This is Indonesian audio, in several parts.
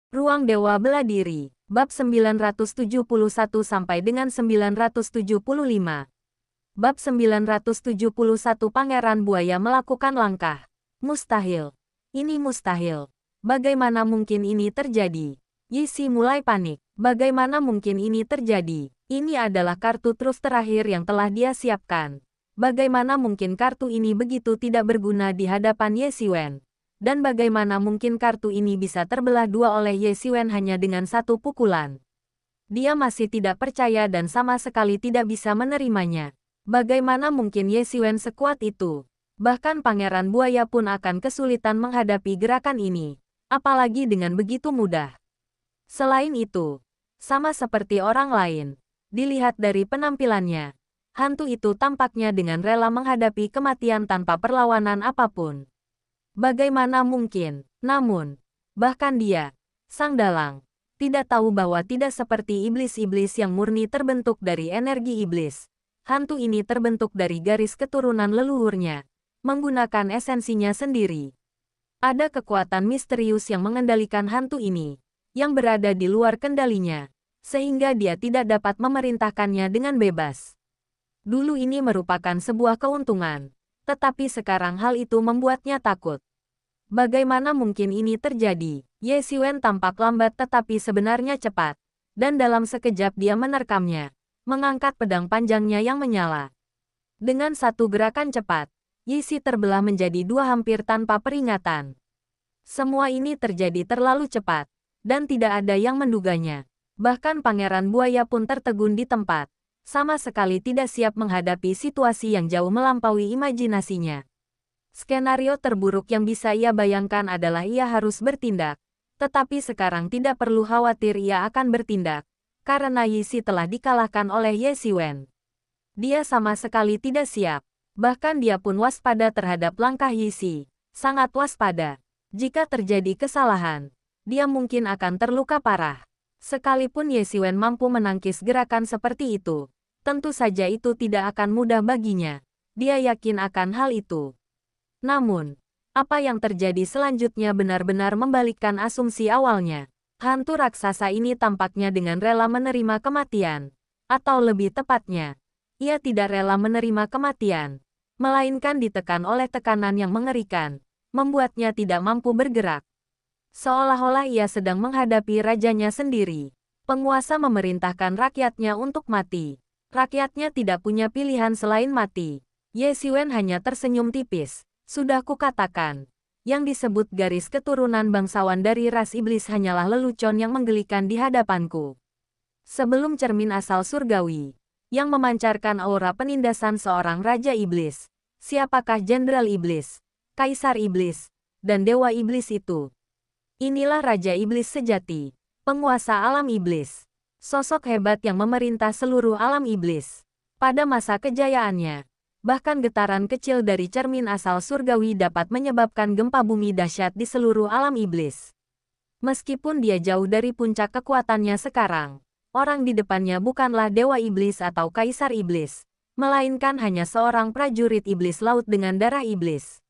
Ruang Dewa Bela Diri, bab 971 sampai dengan 975. Bab 971 Pangeran Buaya melakukan langkah. Mustahil. Ini mustahil. Bagaimana mungkin ini terjadi? Yixi mulai panik. Bagaimana mungkin ini terjadi? Ini adalah kartu truf terakhir yang telah dia siapkan. Bagaimana mungkin kartu ini begitu tidak berguna di hadapan Ye Xiwen? Dan bagaimana mungkin kartu ini bisa terbelah dua oleh Ye Xiwen hanya dengan satu pukulan? Dia masih tidak percaya dan sama sekali tidak bisa menerimanya. Bagaimana mungkin Ye Xiwen sekuat itu? Bahkan Pangeran Buaya pun akan kesulitan menghadapi gerakan ini. Apalagi dengan begitu mudah. Selain itu, sama seperti orang lain, dilihat dari penampilannya, hantu itu tampaknya dengan rela menghadapi kematian tanpa perlawanan apapun. Bagaimana mungkin? Namun, bahkan dia, Sang Dalang, tidak tahu bahwa tidak seperti iblis-iblis yang murni terbentuk dari energi iblis. Hantu ini terbentuk dari garis keturunan leluhurnya, menggunakan esensinya sendiri. Ada kekuatan misterius yang mengendalikan hantu ini, yang berada di luar kendalinya, sehingga dia tidak dapat memerintahkannya dengan bebas. Dulu ini merupakan sebuah keuntungan, tetapi sekarang hal itu membuatnya takut. Bagaimana mungkin ini terjadi? Ye Xiwen tampak lambat tetapi sebenarnya cepat, dan dalam sekejap dia menerkamnya, mengangkat pedang panjangnya yang menyala. Dengan satu gerakan cepat, Yixi terbelah menjadi dua hampir tanpa peringatan. Semua ini terjadi terlalu cepat, dan tidak ada yang menduganya. Bahkan Pangeran Buaya pun tertegun di tempat, sama sekali tidak siap menghadapi situasi yang jauh melampaui imajinasinya. Skenario terburuk yang bisa ia bayangkan adalah ia harus bertindak, tetapi sekarang tidak perlu khawatir ia akan bertindak, karena Yixi telah dikalahkan oleh Ye Xiwen. Dia sama sekali tidak siap, bahkan dia pun waspada terhadap langkah Yixi, sangat waspada. Jika terjadi kesalahan, dia mungkin akan terluka parah. Sekalipun Ye Xiwen mampu menangkis gerakan seperti itu, tentu saja itu tidak akan mudah baginya. Dia yakin akan hal itu. Namun, apa yang terjadi selanjutnya benar-benar membalikkan asumsi awalnya. Hantu raksasa ini tampaknya dengan rela menerima kematian. Atau lebih tepatnya, ia tidak rela menerima kematian, melainkan ditekan oleh tekanan yang mengerikan, membuatnya tidak mampu bergerak. Seolah-olah ia sedang menghadapi rajanya sendiri. Penguasa memerintahkan rakyatnya untuk mati. Rakyatnya tidak punya pilihan selain mati. Ye Xiwen hanya tersenyum tipis. Sudah kukatakan, yang disebut garis keturunan bangsawan dari ras iblis hanyalah lelucon yang menggelikan di hadapanku. Sebelum cermin asal surgawi, yang memancarkan aura penindasan seorang raja iblis, siapakah jenderal iblis, kaisar iblis, dan dewa iblis itu? Inilah raja iblis sejati, penguasa alam iblis, sosok hebat yang memerintah seluruh alam iblis. Pada masa kejayaannya, bahkan getaran kecil dari cermin asal surgawi dapat menyebabkan gempa bumi dahsyat di seluruh alam iblis. Meskipun dia jauh dari puncak kekuatannya sekarang, orang di depannya bukanlah dewa iblis atau kaisar iblis, melainkan hanya seorang prajurit iblis laut dengan darah iblis.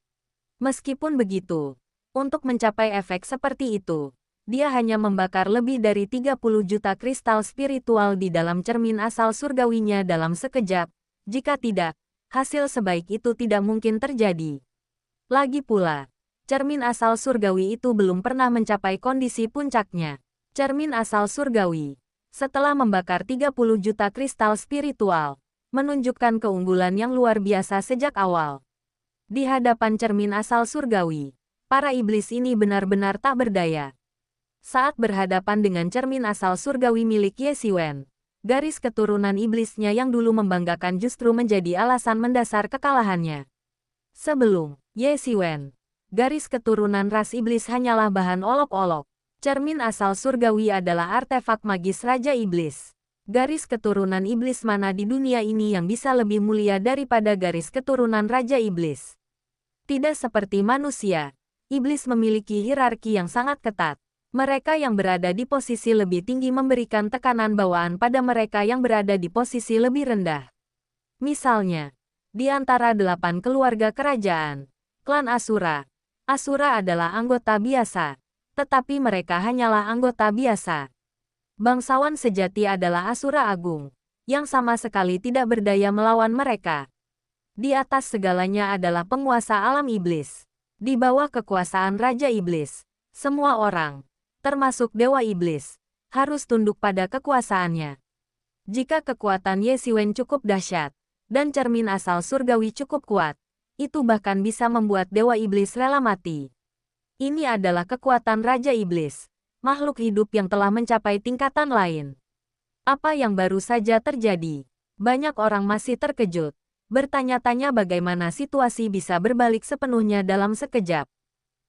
Meskipun begitu, untuk mencapai efek seperti itu, dia hanya membakar lebih dari 30 juta kristal spiritual di dalam cermin asal surgawinya dalam sekejap. Jika tidak, hasil sebaik itu tidak mungkin terjadi. Lagi pula, cermin asal surgawi itu belum pernah mencapai kondisi puncaknya. Cermin asal surgawi, setelah membakar 30 juta kristal spiritual, menunjukkan keunggulan yang luar biasa sejak awal. Di hadapan cermin asal surgawi, para iblis ini benar-benar tak berdaya. Saat berhadapan dengan cermin asal surgawi milik Ye Xiwen, garis keturunan iblisnya yang dulu membanggakan justru menjadi alasan mendasar kekalahannya. Sebelum Ye Xiwen, garis keturunan ras iblis hanyalah bahan olok-olok. Cermin asal surgawi adalah artefak magis Raja Iblis. Garis keturunan iblis mana di dunia ini yang bisa lebih mulia daripada garis keturunan Raja Iblis? Tidak seperti manusia, iblis memiliki hierarki yang sangat ketat. Mereka yang berada di posisi lebih tinggi memberikan tekanan bawaan pada mereka yang berada di posisi lebih rendah. Misalnya, di antara 8 keluarga kerajaan, klan Asura. Asura adalah anggota biasa. tetapi mereka hanyalah anggota biasa. Bangsawan sejati adalah Asura Agung, yang sama sekali tidak berdaya melawan mereka. Di atas segalanya adalah penguasa alam iblis. Di bawah kekuasaan Raja Iblis, semua orang, termasuk Dewa Iblis, harus tunduk pada kekuasaannya. Jika kekuatan Ye Xiwen cukup dahsyat, dan cermin asal surgawi cukup kuat, itu bahkan bisa membuat Dewa Iblis rela mati. Ini adalah kekuatan Raja Iblis, makhluk hidup yang telah mencapai tingkatan lain. Apa yang baru saja terjadi? Banyak orang masih terkejut, bertanya-tanya bagaimana situasi bisa berbalik sepenuhnya dalam sekejap.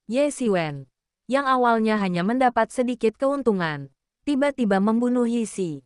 Ye Xiwen, yang awalnya hanya mendapat sedikit keuntungan, tiba-tiba membunuh Yixi.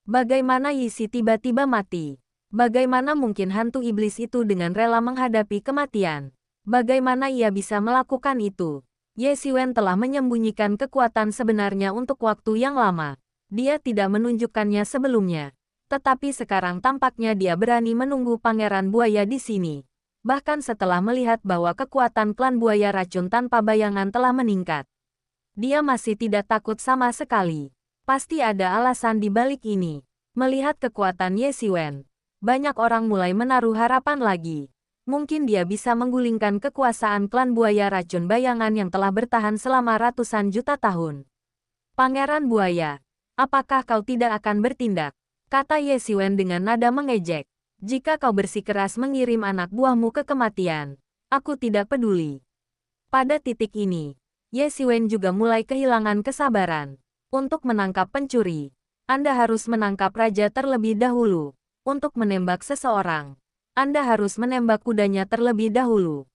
Bagaimana Yixi tiba-tiba mati? Bagaimana mungkin hantu iblis itu dengan rela menghadapi kematian? Bagaimana ia bisa melakukan itu? Ye Xiwen telah menyembunyikan kekuatan sebenarnya untuk waktu yang lama. Dia tidak menunjukkannya sebelumnya. Tetapi sekarang tampaknya dia berani menunggu Pangeran Buaya di sini. Bahkan setelah melihat bahwa kekuatan klan buaya racun tanpa bayangan telah meningkat. Dia masih tidak takut sama sekali. Pasti ada alasan di balik ini. Melihat kekuatan Ye Xiwen, banyak orang mulai menaruh harapan lagi. Mungkin dia bisa menggulingkan kekuasaan klan buaya racun bayangan yang telah bertahan selama ratusan juta tahun. Pangeran Buaya, apakah kau tidak akan bertindak? Kata Ye Xiwen dengan nada mengejek. Jika kau bersikeras mengirim anak buahmu ke kematian, aku tidak peduli. Pada titik ini, Ye Xiwen juga mulai kehilangan kesabaran. Untuk menangkap pencuri, Anda harus menangkap raja terlebih dahulu. Untuk menembak seseorang, Anda harus menembak kudanya terlebih dahulu.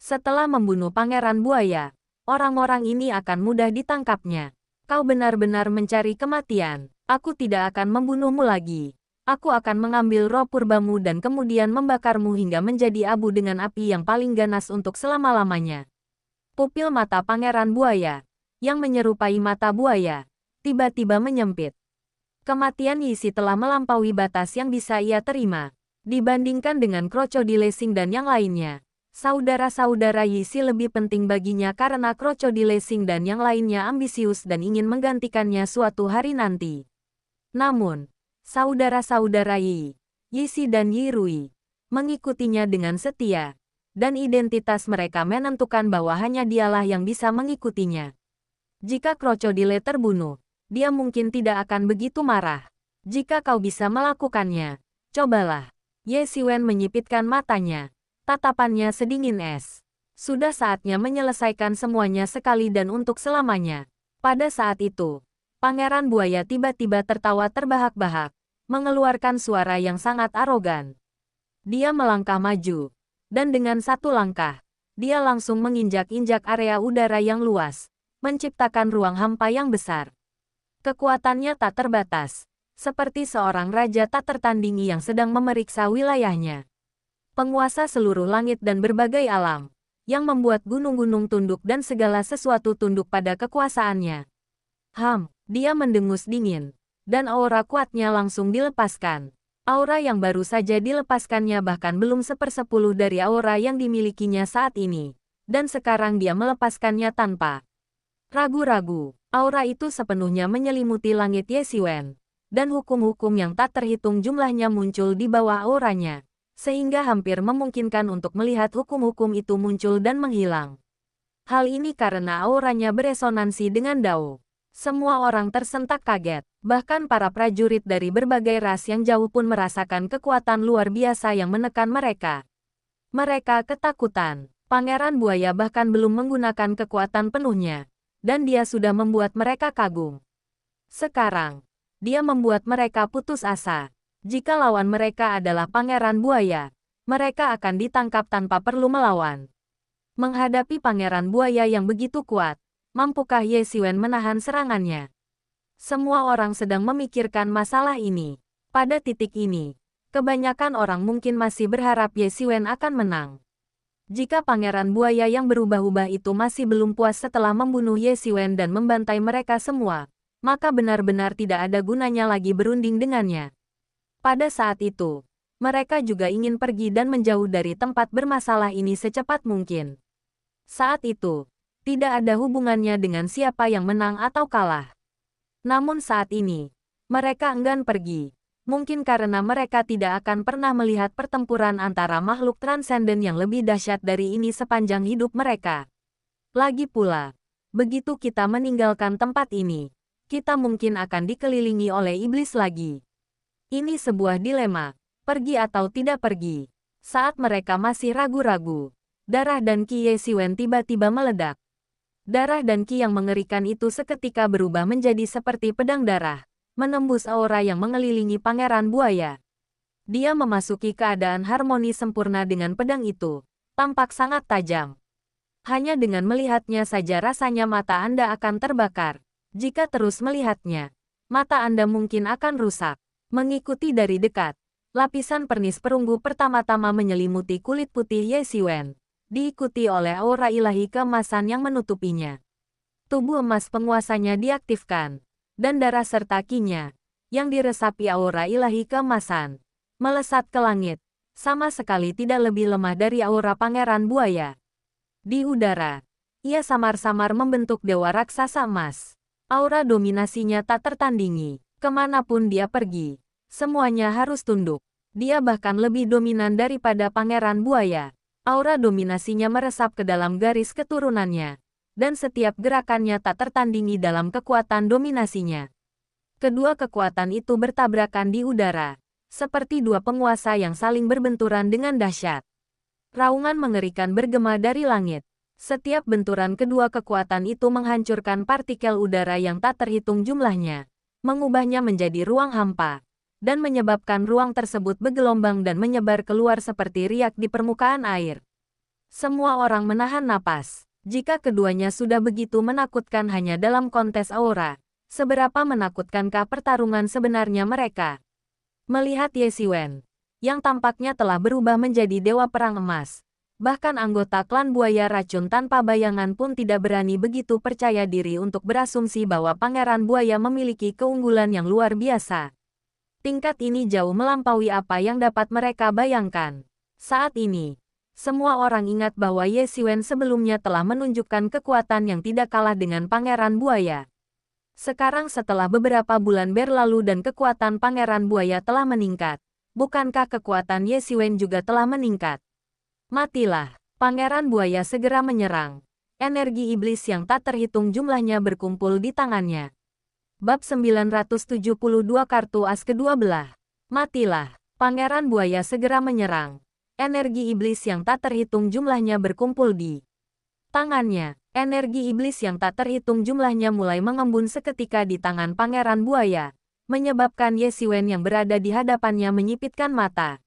Setelah membunuh Pangeran Buaya, orang-orang ini akan mudah ditangkapnya. Kau benar-benar mencari kematian. Aku tidak akan membunuhmu lagi. Aku akan mengambil roh purbamu dan kemudian membakarmu hingga menjadi abu dengan api yang paling ganas untuk selama-lamanya. Pupil mata Pangeran Buaya, yang menyerupai mata buaya, tiba-tiba menyempit. Kematian Yixi telah melampaui batas yang bisa ia terima. Dibandingkan dengan Crocodile Sing dan yang lainnya, saudara-saudara Yixi lebih penting baginya karena Crocodile Sing dan yang lainnya ambisius dan ingin menggantikannya suatu hari nanti. Namun, saudara-saudara Yixi dan Yi Rui, mengikutinya dengan setia, dan identitas mereka menentukan bahwa hanya dialah yang bisa mengikutinya. Jika Crocodile terbunuh, dia mungkin tidak akan begitu marah. Jika kau bisa melakukannya, cobalah. Ye Xiwen menyipitkan matanya, tatapannya sedingin es. Sudah saatnya menyelesaikan semuanya sekali dan untuk selamanya. Pada saat itu, Pangeran Buaya tiba-tiba tertawa terbahak-bahak, mengeluarkan suara yang sangat arogan. Dia melangkah maju, dan dengan satu langkah, dia langsung menginjak-injak area udara yang luas, menciptakan ruang hampa yang besar. Kekuatannya tak terbatas, seperti seorang raja tak tertandingi yang sedang memeriksa wilayahnya. Penguasa seluruh langit dan berbagai alam, yang membuat gunung-gunung tunduk dan segala sesuatu tunduk pada kekuasaannya. Dia mendengus dingin, dan aura kuatnya langsung dilepaskan. Aura yang baru saja dilepaskannya bahkan belum sepersepuluh dari aura yang dimilikinya saat ini, dan sekarang dia melepaskannya tanpa ragu-ragu. Aura itu sepenuhnya menyelimuti langit Ye Xiwen, dan hukum-hukum yang tak terhitung jumlahnya muncul di bawah auranya, sehingga hampir memungkinkan untuk melihat hukum-hukum itu muncul dan menghilang. Hal ini karena auranya beresonansi dengan Dao. Semua orang tersentak kaget, bahkan para prajurit dari berbagai ras yang jauh pun merasakan kekuatan luar biasa yang menekan mereka. Mereka ketakutan. Pangeran Buaya bahkan belum menggunakan kekuatan penuhnya, dan dia sudah membuat mereka kagum. Sekarang, dia membuat mereka putus asa. Jika lawan mereka adalah Pangeran Buaya, mereka akan ditangkap tanpa perlu melawan. Menghadapi Pangeran Buaya yang begitu kuat, mampukah Ye Xiwen menahan serangannya? Semua orang sedang memikirkan masalah ini. Pada titik ini, kebanyakan orang mungkin masih berharap Ye Xiwen akan menang. Jika Pangeran Buaya yang berubah-ubah itu masih belum puas setelah membunuh Ye Xiwen dan membantai mereka semua, maka benar-benar tidak ada gunanya lagi berunding dengannya. Pada saat itu, mereka juga ingin pergi dan menjauh dari tempat bermasalah ini secepat mungkin. Saat itu, Tidak ada hubungannya dengan siapa yang menang atau kalah. Namun saat ini, mereka enggan pergi. Mungkin karena mereka tidak akan pernah melihat pertempuran antara makhluk transenden yang lebih dahsyat dari ini sepanjang hidup mereka. Lagi pula, begitu kita meninggalkan tempat ini, kita mungkin akan dikelilingi oleh iblis lagi. Ini sebuah dilema, pergi atau tidak pergi. Saat mereka masih ragu-ragu, darah dan Qi Ye Xiwen tiba-tiba meledak. Darah dan Qi yang mengerikan itu seketika berubah menjadi seperti pedang darah, menembus aura yang mengelilingi Pangeran Buaya. Dia memasuki keadaan harmoni sempurna dengan pedang itu, tampak sangat tajam. Hanya dengan melihatnya saja rasanya mata Anda akan terbakar. Jika terus melihatnya, mata Anda mungkin akan rusak. Mengikuti dari dekat, lapisan pernis perunggu pertama-tama menyelimuti kulit putih Ye Xiwen, diikuti oleh aura ilahi keemasan yang menutupinya. Tubuh emas penguasanya diaktifkan, dan darah serta Qi-nya, yang diresapi aura ilahi keemasan, melesat ke langit, sama sekali tidak lebih lemah dari aura Pangeran Buaya. Di udara, ia samar-samar membentuk dewa raksasa emas. Aura dominasinya tak tertandingi. Kemanapun dia pergi, semuanya harus tunduk. Dia bahkan lebih dominan daripada Pangeran Buaya. Aura dominasinya meresap ke dalam garis keturunannya, dan setiap gerakannya tak tertandingi dalam kekuatan dominasinya. Kedua kekuatan itu bertabrakan di udara, seperti dua penguasa yang saling berbenturan dengan dahsyat. Raungan mengerikan bergema dari langit. Setiap benturan kedua kekuatan itu menghancurkan partikel udara yang tak terhitung jumlahnya, mengubahnya menjadi ruang hampa, dan menyebabkan ruang tersebut bergelombang dan menyebar keluar seperti riak di permukaan air. Semua orang menahan napas. Jika keduanya sudah begitu menakutkan hanya dalam kontes aura, seberapa menakutkankah pertarungan sebenarnya mereka? Melihat Ye Xiwen, yang tampaknya telah berubah menjadi dewa perang emas, bahkan anggota klan buaya racun tanpa bayangan pun tidak berani begitu percaya diri untuk berasumsi bahwa Pangeran Buaya memiliki keunggulan yang luar biasa. Tingkat ini jauh melampaui apa yang dapat mereka bayangkan. Saat ini, semua orang ingat bahwa Ye Xiwen sebelumnya telah menunjukkan kekuatan yang tidak kalah dengan Pangeran Buaya. Sekarang setelah beberapa bulan berlalu dan kekuatan Pangeran Buaya telah meningkat, bukankah kekuatan Ye Xiwen juga telah meningkat? Matilah, Pangeran Buaya segera menyerang. Energi iblis yang tak terhitung jumlahnya berkumpul di tangannya. Bab 972 Kartu As Kedua Belah. Matilah, Pangeran Buaya segera menyerang. Energi iblis yang tak terhitung jumlahnya berkumpul di tangannya. Energi iblis yang tak terhitung jumlahnya mulai mengembun seketika di tangan Pangeran Buaya, menyebabkan Ye Xiwen yang berada di hadapannya menyipitkan mata.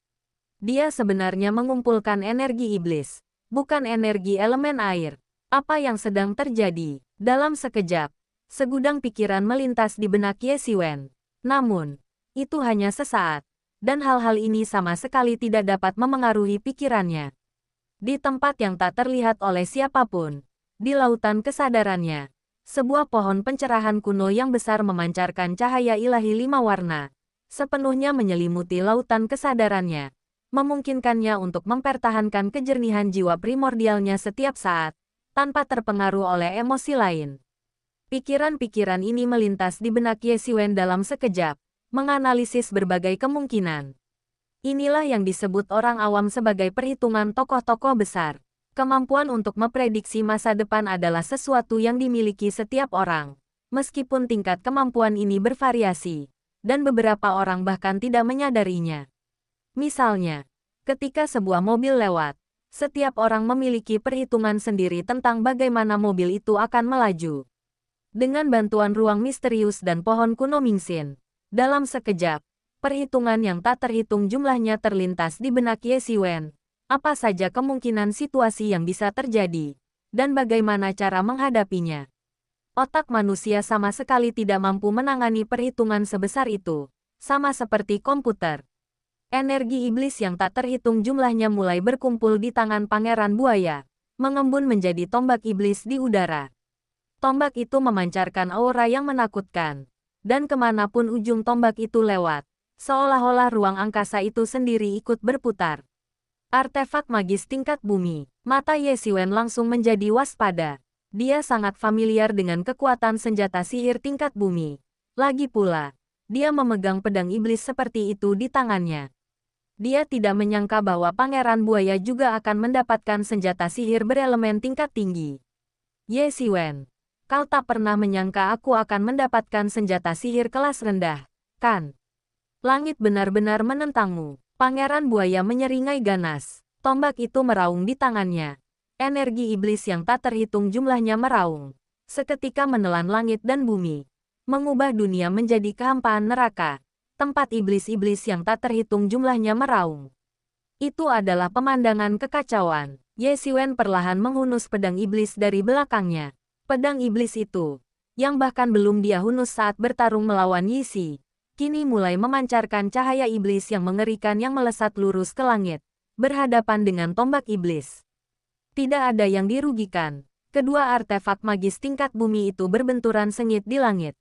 Dia sebenarnya mengumpulkan energi iblis, bukan energi elemen air. Apa yang sedang terjadi? Dalam sekejap, segudang pikiran melintas di benak Ye Xiwen. Namun, itu hanya sesaat, dan hal-hal ini sama sekali tidak dapat memengaruhi pikirannya. Di tempat yang tak terlihat oleh siapapun, di lautan kesadarannya, sebuah pohon pencerahan kuno yang besar memancarkan cahaya ilahi 5 warna, sepenuhnya menyelimuti lautan kesadarannya, memungkinkannya untuk mempertahankan kejernihan jiwa primordialnya setiap saat, tanpa terpengaruh oleh emosi lain. Pikiran-pikiran ini melintas di benak Ye Xiwen dalam sekejap, menganalisis berbagai kemungkinan. Inilah yang disebut orang awam sebagai perhitungan tokoh-tokoh besar. Kemampuan untuk memprediksi masa depan adalah sesuatu yang dimiliki setiap orang, meskipun tingkat kemampuan ini bervariasi, dan beberapa orang bahkan tidak menyadarinya. Misalnya, ketika sebuah mobil lewat, setiap orang memiliki perhitungan sendiri tentang bagaimana mobil itu akan melaju. Dengan bantuan ruang misterius dan pohon kuno Mingxin, dalam sekejap, perhitungan yang tak terhitung jumlahnya terlintas di benak Ye Xiwen. Apa saja kemungkinan situasi yang bisa terjadi, dan bagaimana cara menghadapinya. Otak manusia sama sekali tidak mampu menangani perhitungan sebesar itu, sama seperti komputer. Energi iblis yang tak terhitung jumlahnya mulai berkumpul di tangan Pangeran Buaya, mengembun menjadi tombak iblis di udara. Tombak itu memancarkan aura yang menakutkan, dan kemanapun ujung tombak itu lewat, seolah-olah ruang angkasa itu sendiri ikut berputar. Artefak magis tingkat bumi, mata Ye Xiwen langsung menjadi waspada. Dia sangat familiar dengan kekuatan senjata sihir tingkat bumi. Lagi pula, dia memegang pedang iblis seperti itu di tangannya. Dia tidak menyangka bahwa Pangeran Buaya juga akan mendapatkan senjata sihir berelemen tingkat tinggi. Ye Xiwen, kau tak pernah menyangka aku akan mendapatkan senjata sihir kelas rendah, kan? Langit benar-benar menentangmu. Pangeran Buaya menyeringai ganas. Tombak itu meraung di tangannya. Energi iblis yang tak terhitung jumlahnya meraung. Seketika menelan langit dan bumi. Mengubah dunia menjadi kehampaan neraka. Tempat iblis-iblis yang tak terhitung jumlahnya meraung. Itu adalah pemandangan kekacauan. Ye Xiwen perlahan menghunus pedang iblis dari belakangnya. Pedang iblis itu, yang bahkan belum dia hunus saat bertarung melawan Yi Xi, kini mulai memancarkan cahaya iblis yang mengerikan yang melesat lurus ke langit, berhadapan dengan tombak iblis. Tidak ada yang dirugikan. Kedua artefak magis tingkat bumi itu berbenturan sengit di langit.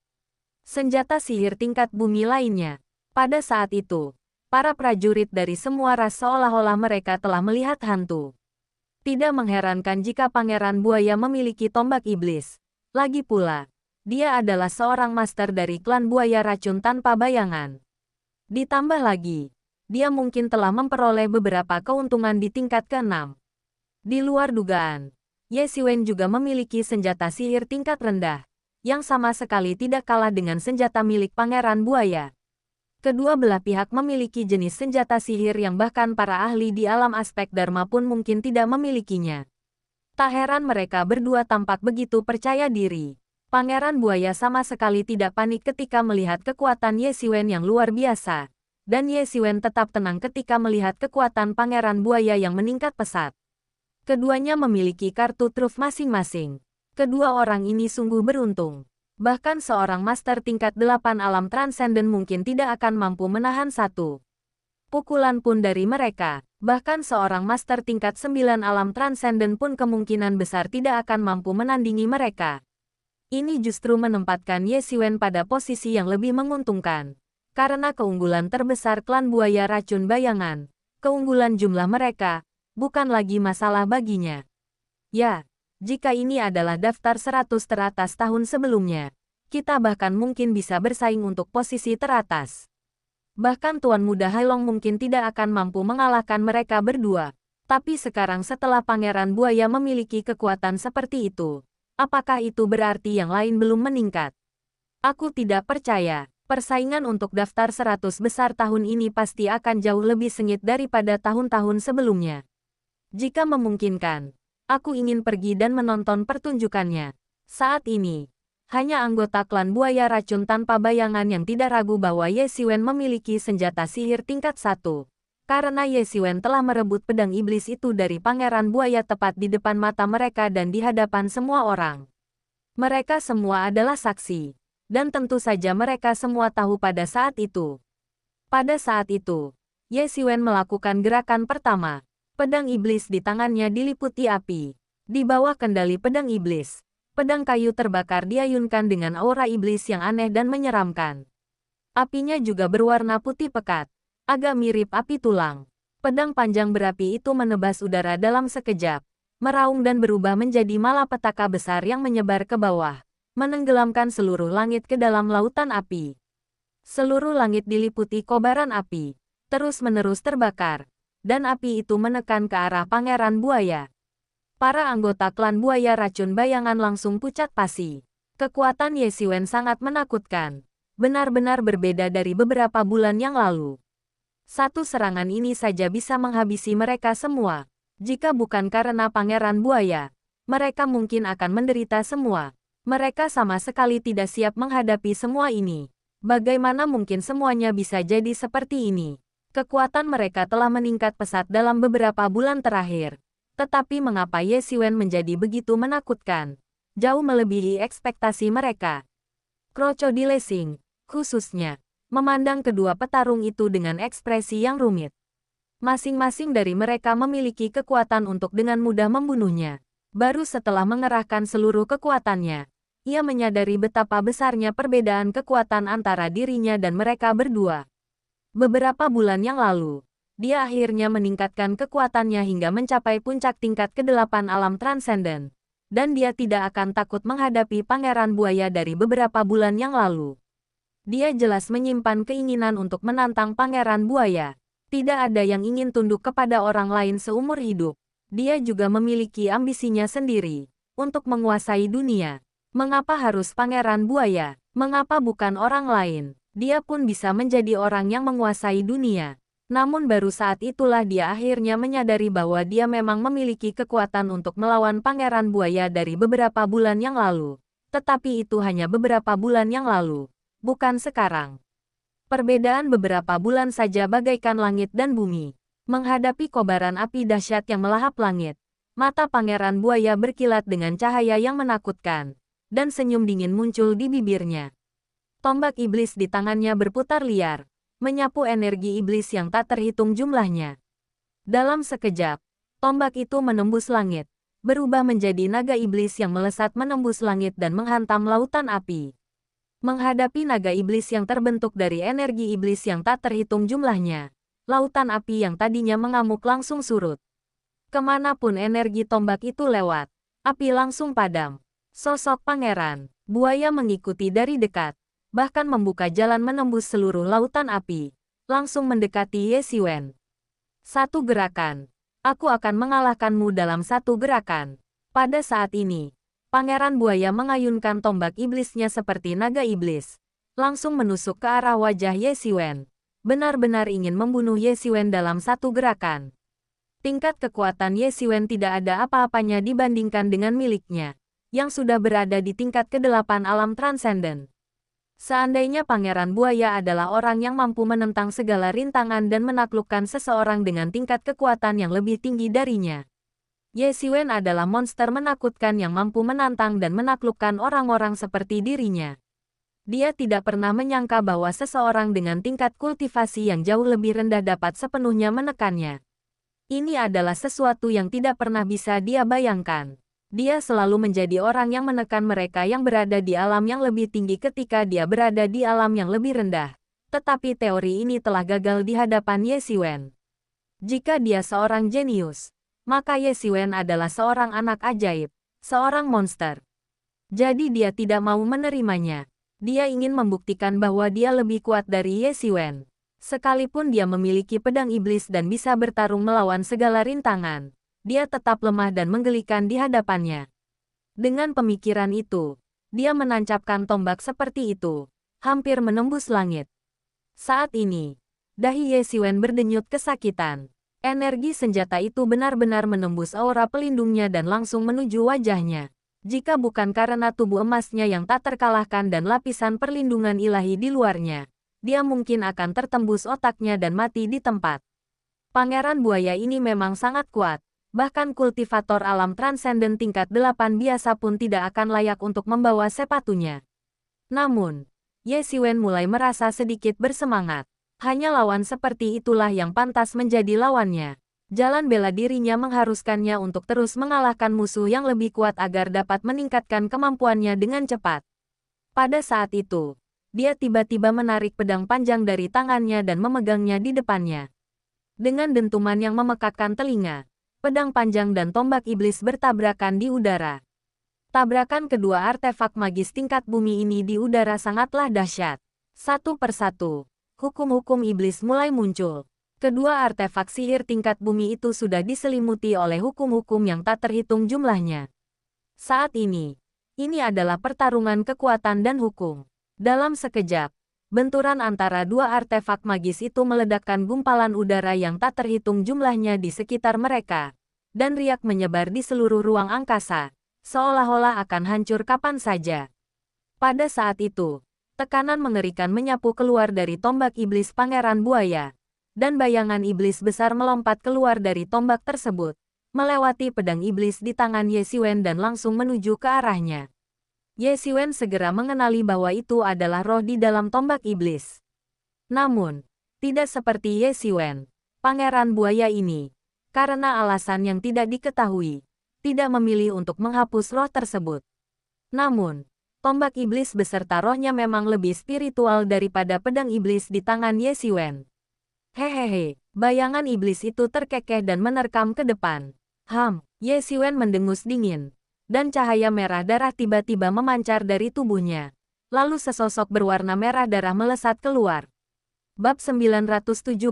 Senjata sihir tingkat bumi lainnya. Pada saat itu, para prajurit dari semua ras seolah-olah mereka telah melihat hantu. Tidak mengherankan jika Pangeran Buaya memiliki tombak iblis. Lagi pula, dia adalah seorang master dari klan buaya racun tanpa bayangan. Ditambah lagi, dia mungkin telah memperoleh beberapa keuntungan di tingkat ke-6. Di luar dugaan, Ye Xiwen juga memiliki senjata sihir tingkat rendah, yang sama sekali tidak kalah dengan senjata milik Pangeran Buaya. Kedua belah pihak memiliki jenis senjata sihir yang bahkan para ahli di alam aspek Dharma pun mungkin tidak memilikinya. Tak heran mereka berdua tampak begitu percaya diri. Pangeran Buaya sama sekali tidak panik ketika melihat kekuatan Ye Xiwen yang luar biasa. Dan Ye Xiwen tetap tenang ketika melihat kekuatan Pangeran Buaya yang meningkat pesat. Keduanya memiliki kartu truf masing-masing. Kedua orang ini sungguh beruntung. Bahkan seorang master tingkat 8 alam transenden mungkin tidak akan mampu menahan satu pukulan pun dari mereka. Bahkan seorang master tingkat 9 alam transenden pun kemungkinan besar tidak akan mampu menandingi mereka. Ini justru menempatkan Ye Xiwen pada posisi yang lebih menguntungkan. Karena keunggulan terbesar klan buaya racun bayangan, keunggulan jumlah mereka, bukan lagi masalah baginya. Ya. Jika ini adalah daftar 100 teratas tahun sebelumnya, kita bahkan mungkin bisa bersaing untuk posisi teratas. Bahkan Tuan Muda Hailong mungkin tidak akan mampu mengalahkan mereka berdua. Tapi sekarang setelah Pangeran Buaya memiliki kekuatan seperti itu, apakah itu berarti yang lain belum meningkat? Aku tidak percaya. Persaingan untuk daftar 100 besar tahun ini pasti akan jauh lebih sengit daripada tahun-tahun sebelumnya. Jika memungkinkan, aku ingin pergi dan menonton pertunjukannya. Saat ini, hanya anggota klan buaya racun tanpa bayangan yang tidak ragu bahwa Ye Xiwen memiliki senjata sihir tingkat 1. Karena Ye Xiwen telah merebut pedang iblis itu dari Pangeran Buaya tepat di depan mata mereka dan di hadapan semua orang. Mereka semua adalah saksi. Dan tentu saja mereka semua tahu pada saat itu. Pada saat itu, Ye Xiwen melakukan gerakan pertama. Pedang iblis di tangannya diliputi api. Di bawah kendali pedang iblis, pedang kayu terbakar diayunkan dengan aura iblis yang aneh dan menyeramkan. Apinya juga berwarna putih pekat, agak mirip api tulang. Pedang panjang berapi itu menebas udara dalam sekejap, meraung dan berubah menjadi malapetaka besar yang menyebar ke bawah, menenggelamkan seluruh langit ke dalam lautan api. Seluruh langit diliputi kobaran api, terus-menerus terbakar. Dan api itu menekan ke arah Pangeran Buaya. Para anggota klan buaya racun bayangan langsung pucat pasi. Kekuatan Ye Xiwen sangat menakutkan. Benar-benar berbeda dari beberapa bulan yang lalu. Satu serangan ini saja bisa menghabisi mereka semua. Jika bukan karena Pangeran Buaya, mereka mungkin akan menderita semua. Mereka sama sekali tidak siap menghadapi semua ini. Bagaimana mungkin semuanya bisa jadi seperti ini? Kekuatan mereka telah meningkat pesat dalam beberapa bulan terakhir. Tetapi mengapa Ye Xiwen menjadi begitu menakutkan? Jauh melebihi ekspektasi mereka. Crocodile Sing, khususnya, memandang kedua petarung itu dengan ekspresi yang rumit. Masing-masing dari mereka memiliki kekuatan untuk dengan mudah membunuhnya. Baru setelah mengerahkan seluruh kekuatannya, ia menyadari betapa besarnya perbedaan kekuatan antara dirinya dan mereka berdua. Beberapa bulan yang lalu, dia akhirnya meningkatkan kekuatannya hingga mencapai puncak tingkat ke-8 alam transenden. dan dia tidak akan takut menghadapi Pangeran Buaya dari beberapa bulan yang lalu. Dia jelas menyimpan keinginan untuk menantang Pangeran Buaya. Tidak ada yang ingin tunduk kepada orang lain seumur hidup. Dia juga memiliki ambisinya sendiri untuk menguasai dunia. Mengapa harus Pangeran Buaya? Mengapa bukan orang lain? Dia pun bisa menjadi orang yang menguasai dunia. Namun baru saat itulah dia akhirnya menyadari bahwa dia memang memiliki kekuatan untuk melawan Pangeran Buaya dari beberapa bulan yang lalu. Tetapi itu hanya beberapa bulan yang lalu, bukan sekarang. Perbedaan beberapa bulan saja bagaikan langit dan bumi. Menghadapi kobaran api dahsyat yang melahap langit, mata Pangeran Buaya berkilat dengan cahaya yang menakutkan, dan senyum dingin muncul di bibirnya. Tombak iblis di tangannya berputar liar, menyapu energi iblis yang tak terhitung jumlahnya. Dalam sekejap, tombak itu menembus langit, berubah menjadi naga iblis yang melesat menembus langit dan menghantam lautan api. Menghadapi naga iblis yang terbentuk dari energi iblis yang tak terhitung jumlahnya, lautan api yang tadinya mengamuk langsung surut. Kemanapun energi tombak itu lewat, api langsung padam. Sosok Pangeran Buaya mengikuti dari dekat, bahkan membuka jalan menembus seluruh lautan api, langsung mendekati Ye Xiwen. Satu gerakan. Aku akan mengalahkanmu dalam satu gerakan. Pada saat ini, Pangeran Buaya mengayunkan tombak iblisnya seperti naga iblis, langsung menusuk ke arah wajah Ye Xiwen. Benar-benar ingin membunuh Ye Xiwen dalam satu gerakan. Tingkat kekuatan Ye Xiwen tidak ada apa-apanya dibandingkan dengan miliknya, yang sudah berada di tingkat ke-8 alam transenden. Seandainya Pangeran Buaya adalah orang yang mampu menentang segala rintangan dan menaklukkan seseorang dengan tingkat kekuatan yang lebih tinggi darinya, Ye Xiwen adalah monster menakutkan yang mampu menantang dan menaklukkan orang-orang seperti dirinya. Dia tidak pernah menyangka bahwa seseorang dengan tingkat kultivasi yang jauh lebih rendah dapat sepenuhnya menekannya. Ini adalah sesuatu yang tidak pernah bisa dia bayangkan. Dia selalu menjadi orang yang menekan mereka yang berada di alam yang lebih tinggi ketika dia berada di alam yang lebih rendah. Tetapi teori ini telah gagal di hadapan Ye Xiwen. Jika dia seorang jenius, maka Ye Xiwen adalah seorang anak ajaib, seorang monster. Jadi dia tidak mau menerimanya. Dia ingin membuktikan bahwa dia lebih kuat dari Ye Xiwen. Sekalipun dia memiliki pedang iblis dan bisa bertarung melawan segala rintangan, dia tetap lemah dan menggelikan di hadapannya. Dengan pemikiran itu, dia menancapkan tombak seperti itu, hampir menembus langit. Saat ini, dahi Ye Xiwen berdenyut kesakitan. Energi senjata itu benar-benar menembus aura pelindungnya dan langsung menuju wajahnya. Jika bukan karena tubuh emasnya yang tak terkalahkan dan lapisan perlindungan ilahi di luarnya, dia mungkin akan tertembus otaknya dan mati di tempat. Pangeran Buaya ini memang sangat kuat. Bahkan kultivator alam transenden tingkat 8 biasa pun tidak akan layak untuk membawa sepatunya. Namun, Ye Xiwen mulai merasa sedikit bersemangat. Hanya lawan seperti itulah yang pantas menjadi lawannya. Jalan bela dirinya mengharuskannya untuk terus mengalahkan musuh yang lebih kuat agar dapat meningkatkan kemampuannya dengan cepat. Pada saat itu, dia tiba-tiba menarik pedang panjang dari tangannya dan memegangnya di depannya. Dengan dentuman yang memekakkan telinga, pedang panjang dan tombak iblis bertabrakan di udara. Tabrakan kedua artefak magis tingkat bumi ini di udara sangatlah dahsyat. Satu persatu, hukum-hukum iblis mulai muncul. Kedua artefak sihir tingkat bumi itu sudah diselimuti oleh hukum-hukum yang tak terhitung jumlahnya. Saat ini adalah pertarungan kekuatan dan hukum. Dalam sekejap, benturan antara dua artefak magis itu meledakkan gumpalan udara yang tak terhitung jumlahnya di sekitar mereka, dan riak menyebar di seluruh ruang angkasa, seolah-olah akan hancur kapan saja. Pada saat itu, tekanan mengerikan menyapu keluar dari tombak iblis Pangeran Buaya, dan bayangan iblis besar melompat keluar dari tombak tersebut, melewati pedang iblis di tangan Ye Xiwen dan langsung menuju ke arahnya. Ye Xiwen segera mengenali bahwa itu adalah roh di dalam tombak iblis. Namun, tidak seperti Ye Xiwen, Pangeran Buaya ini, karena alasan yang tidak diketahui, tidak memilih untuk menghapus roh tersebut. Namun, tombak iblis beserta rohnya memang lebih spiritual daripada pedang iblis di tangan Ye Xiwen. Hehehe, bayangan iblis itu terkekeh dan menerkam ke depan. Ye Xiwen mendengus dingin. dan cahaya merah darah tiba-tiba memancar dari tubuhnya. Lalu sesosok berwarna merah darah melesat keluar. Bab 973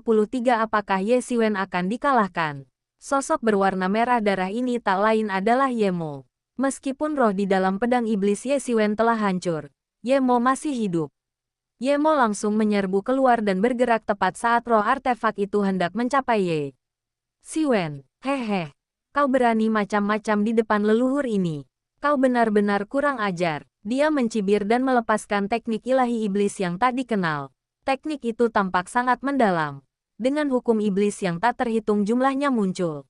Apakah Ye Xiwen akan dikalahkan? Sosok berwarna merah darah ini tak lain adalah Ye Mo. Meskipun roh di dalam pedang iblis Ye Xiwen telah hancur, Ye Mo masih hidup. Ye Mo langsung menyerbu keluar dan bergerak tepat saat roh artefak itu hendak mencapai Ye Xiwen. Hehe, kau berani macam-macam di depan leluhur ini. Kau benar-benar kurang ajar. Dia mencibir dan melepaskan teknik ilahi iblis yang tak dikenal. Teknik itu tampak sangat mendalam. Dengan hukum iblis yang tak terhitung jumlahnya muncul.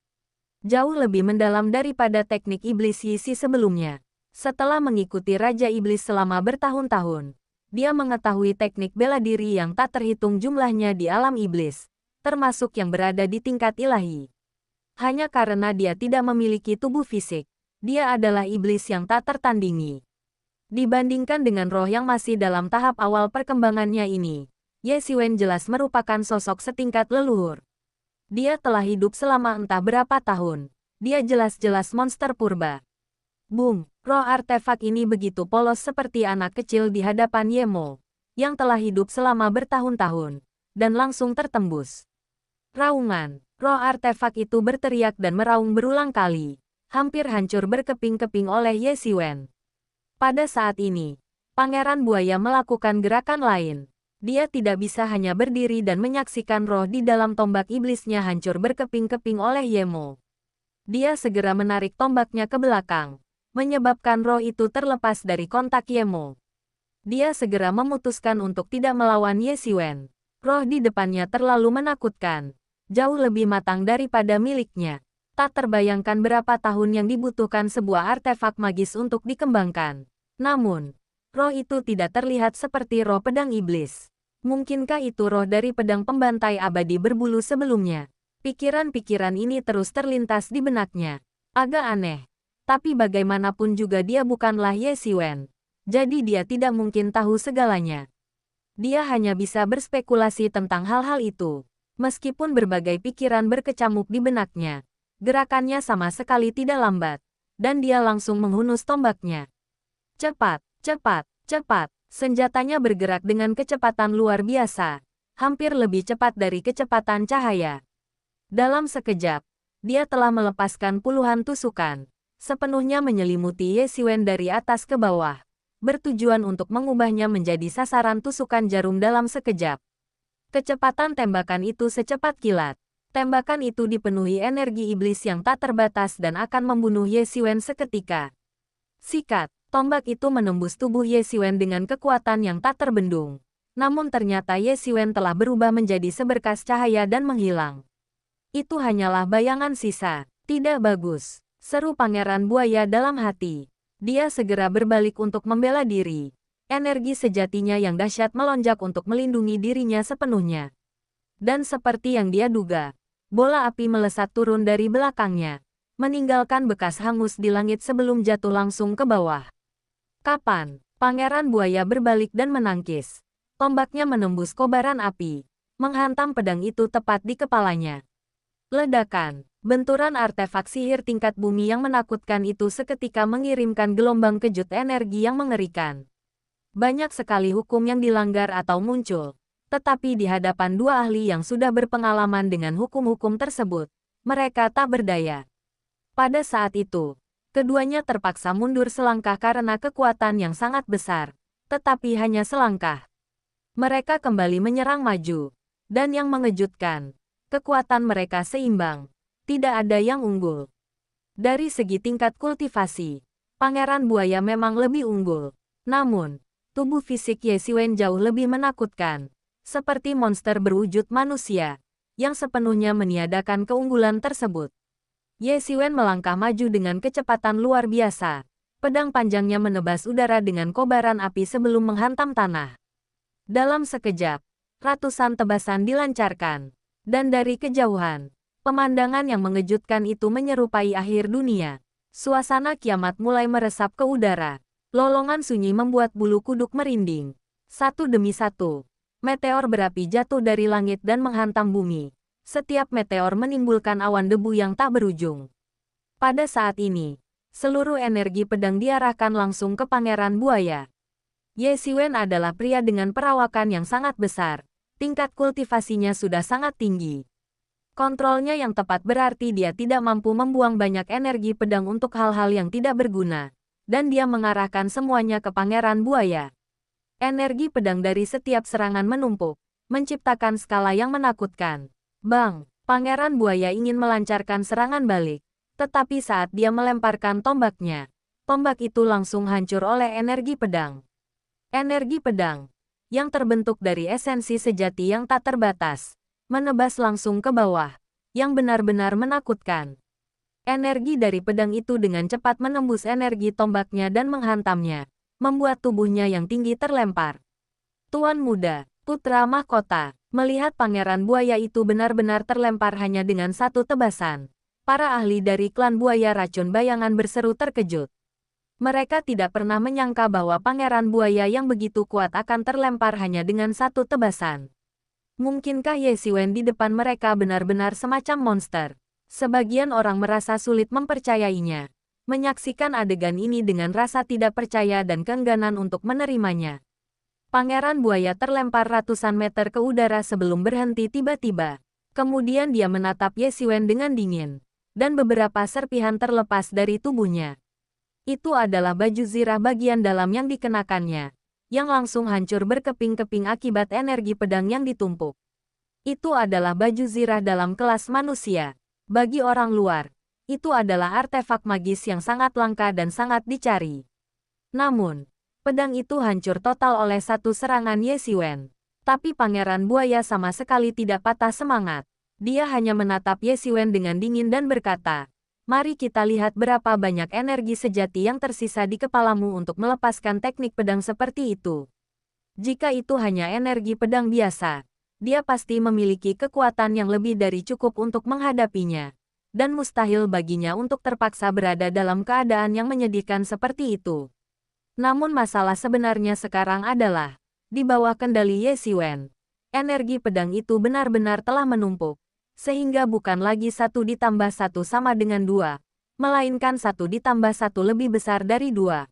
Jauh lebih mendalam daripada teknik iblis Yisi sebelumnya. Setelah mengikuti Raja Iblis selama bertahun-tahun, dia mengetahui teknik bela diri yang tak terhitung jumlahnya di alam iblis, termasuk yang berada di tingkat ilahi. Hanya karena dia tidak memiliki tubuh fisik, dia adalah iblis yang tak tertandingi. Dibandingkan dengan roh yang masih dalam tahap awal perkembangannya ini, Ye Xiwen jelas merupakan sosok setingkat leluhur. Dia telah hidup selama entah berapa tahun. Dia jelas-jelas monster purba. Boom, roh artefak ini begitu polos seperti anak kecil di hadapan Ye Mo, yang telah hidup selama bertahun-tahun, dan langsung tertembus. Raungan, roh artefak itu berteriak dan meraung berulang kali, hampir hancur berkeping-keping oleh Ye Xiwen. Pada saat ini, Pangeran Buaya melakukan gerakan lain. Dia tidak bisa hanya berdiri dan menyaksikan roh di dalam tombak iblisnya hancur berkeping-keping oleh Ye Mo. Dia segera menarik tombaknya ke belakang, menyebabkan roh itu terlepas dari kontak Ye Mo. Dia segera memutuskan untuk tidak melawan Ye Xiwen. Roh di depannya terlalu menakutkan, jauh lebih matang daripada miliknya. Tak terbayangkan berapa tahun yang dibutuhkan sebuah artefak magis untuk dikembangkan. Namun, roh itu tidak terlihat seperti roh pedang iblis. Mungkinkah itu roh dari pedang pembantai abadi berbulu sebelumnya? Pikiran-pikiran ini terus terlintas di benaknya. Agak aneh. Tapi bagaimanapun juga dia bukanlah Ye Xiwen. Jadi dia tidak mungkin tahu segalanya. Dia hanya bisa berspekulasi tentang hal-hal itu. Meskipun berbagai pikiran berkecamuk di benaknya, gerakannya sama sekali tidak lambat. Dan dia langsung menghunus tombaknya. Cepat, cepat, cepat. Senjatanya bergerak dengan kecepatan luar biasa. Hampir lebih cepat dari kecepatan cahaya. Dalam sekejap, dia telah melepaskan puluhan tusukan. Sepenuhnya menyelimuti Ye Xiwen dari atas ke bawah. Bertujuan untuk mengubahnya menjadi sasaran tusukan jarum dalam sekejap. Kecepatan tembakan itu secepat kilat. Tembakan itu dipenuhi energi iblis yang tak terbatas dan akan membunuh Ye Xiwen seketika. Sikat. Tombak itu menembus tubuh Ye Xiwen dengan kekuatan yang tak terbendung. Namun ternyata Ye Xiwen telah berubah menjadi seberkas cahaya dan menghilang. Itu hanyalah bayangan sisa. Tidak bagus, seru Pangeran Buaya dalam hati. Dia segera berbalik untuk membela diri. Energi sejatinya yang dahsyat melonjak untuk melindungi dirinya sepenuhnya. Dan seperti yang dia duga, bola api melesat turun dari belakangnya, meninggalkan bekas hangus di langit sebelum jatuh langsung ke bawah. Kapan? Pangeran Buaya berbalik dan menangkis. Tombaknya menembus kobaran api, menghantam pedang itu tepat di kepalanya. Ledakan, benturan artefak sihir tingkat bumi yang menakutkan itu seketika mengirimkan gelombang kejut energi yang mengerikan. Banyak sekali hukum yang dilanggar atau muncul, tetapi di hadapan dua ahli yang sudah berpengalaman dengan hukum-hukum tersebut, mereka tak berdaya. Pada saat itu, keduanya terpaksa mundur selangkah karena kekuatan yang sangat besar, tetapi hanya selangkah. Mereka kembali menyerang maju, dan yang mengejutkan, kekuatan mereka seimbang, tidak ada yang unggul. Dari segi tingkat kultivasi, Pangeran Buaya memang lebih unggul. Namun, tubuh fisik Ye Xiwen jauh lebih menakutkan, seperti monster berwujud manusia, yang sepenuhnya meniadakan keunggulan tersebut. Ye Xiwen melangkah maju dengan kecepatan luar biasa. Pedang panjangnya menebas udara dengan kobaran api sebelum menghantam tanah. Dalam sekejap, ratusan tebasan dilancarkan. Dan dari kejauhan, pemandangan yang mengejutkan itu menyerupai akhir dunia. Suasana kiamat mulai meresap ke udara. Lolongan sunyi membuat bulu kuduk merinding. Satu demi satu, meteor berapi jatuh dari langit dan menghantam bumi. Setiap meteor menimbulkan awan debu yang tak berujung. Pada saat ini, Seluruh energi pedang diarahkan langsung ke Pangeran Buaya. Ye Xiwen adalah pria dengan perawakan yang sangat besar. Tingkat kultivasinya sudah sangat tinggi. Kontrolnya yang tepat berarti dia tidak mampu membuang banyak energi pedang untuk hal-hal yang tidak berguna. Dan dia mengarahkan semuanya ke Pangeran Buaya. Energi pedang dari setiap serangan menumpuk, menciptakan skala yang menakutkan. Bang! Pangeran Buaya ingin melancarkan serangan balik. Tetapi saat dia melemparkan tombaknya, tombak itu langsung hancur oleh energi pedang. Energi pedang, yang terbentuk dari esensi sejati yang tak terbatas, menebas langsung ke bawah, yang benar-benar menakutkan. Energi dari pedang itu dengan cepat menembus energi tombaknya dan menghantamnya, membuat tubuhnya yang tinggi terlempar. Tuan muda, putra mahkota, melihat Pangeran Buaya itu benar-benar terlempar hanya dengan satu tebasan. Para ahli dari klan Buaya Racun Bayangan berseru terkejut. Mereka tidak pernah menyangka bahwa Pangeran Buaya yang begitu kuat akan terlempar hanya dengan satu tebasan. Mungkinkah Ye Xiwen di depan mereka benar-benar semacam monster? Sebagian orang merasa sulit mempercayainya. Menyaksikan adegan ini dengan rasa tidak percaya dan keengganan untuk menerimanya. Pangeran Buaya terlempar ratusan meter ke udara sebelum berhenti tiba-tiba. Kemudian dia menatap Ye Xiwen dengan dingin. Dan beberapa serpihan terlepas dari tubuhnya. Itu adalah baju zirah bagian dalam yang dikenakannya, yang langsung hancur berkeping-keping akibat energi pedang yang ditumpuk. Itu adalah baju zirah dalam kelas manusia. Bagi orang luar, itu adalah artefak magis yang sangat langka dan sangat dicari. Namun, pedang itu hancur total oleh satu serangan Ye Xiwen. Tapi Pangeran Buaya sama sekali tidak patah semangat. Dia hanya menatap Ye Xiwen dengan dingin dan berkata, "Mari kita lihat berapa banyak energi sejati yang tersisa di kepalamu untuk melepaskan teknik pedang seperti itu. Jika itu hanya energi pedang biasa, dia pasti memiliki kekuatan yang lebih dari cukup untuk menghadapinya. Dan mustahil baginya untuk terpaksa berada dalam keadaan yang menyedihkan seperti itu. Namun masalah sebenarnya sekarang adalah, di bawah kendali Ye Xiwen, energi pedang itu benar-benar telah menumpuk. Sehingga bukan lagi 1 ditambah 1 sama dengan 2, melainkan 1 ditambah 1 lebih besar dari 2.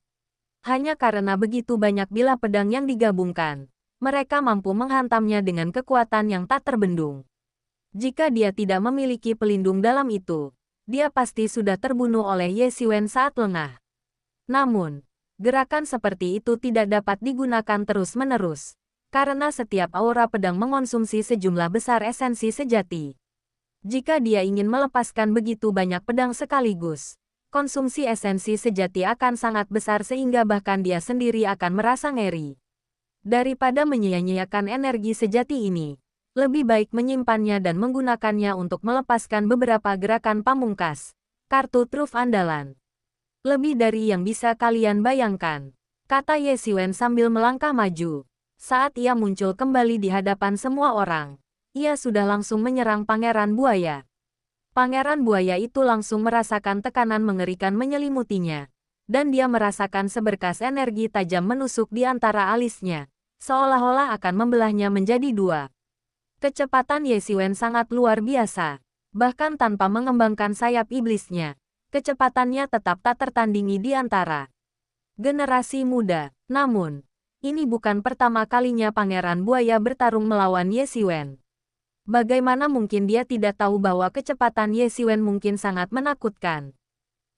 Hanya karena begitu banyak bilah pedang yang digabungkan, mereka mampu menghantamnya dengan kekuatan yang tak terbendung. Jika dia tidak memiliki pelindung dalam itu, dia pasti sudah terbunuh oleh Ye Xiwen saat lengah. Namun, gerakan seperti itu tidak dapat digunakan terus-menerus, karena setiap aura pedang mengonsumsi sejumlah besar esensi sejati. Jika dia ingin melepaskan begitu banyak pedang sekaligus, konsumsi esensi sejati akan sangat besar sehingga bahkan dia sendiri akan merasa ngeri. Daripada menyia-nyiakan energi sejati ini, lebih baik menyimpannya dan menggunakannya untuk melepaskan beberapa gerakan pamungkas, kartu truf andalan. Lebih dari yang bisa kalian bayangkan, kata Ye Xiwen sambil melangkah maju. Saat ia muncul kembali di hadapan semua orang, ia sudah langsung menyerang Pangeran Buaya. Pangeran Buaya itu langsung merasakan tekanan mengerikan menyelimutinya, dan dia merasakan seberkas energi tajam menusuk di antara alisnya, seolah-olah akan membelahnya menjadi 2. Kecepatan Ye Xiwen sangat luar biasa, bahkan tanpa mengembangkan sayap iblisnya, kecepatannya tetap tak tertandingi di antara generasi muda. Namun, ini bukan pertama kalinya Pangeran Buaya bertarung melawan Ye Xiwen. Bagaimana mungkin dia tidak tahu bahwa kecepatan Ye Xiwen mungkin sangat menakutkan?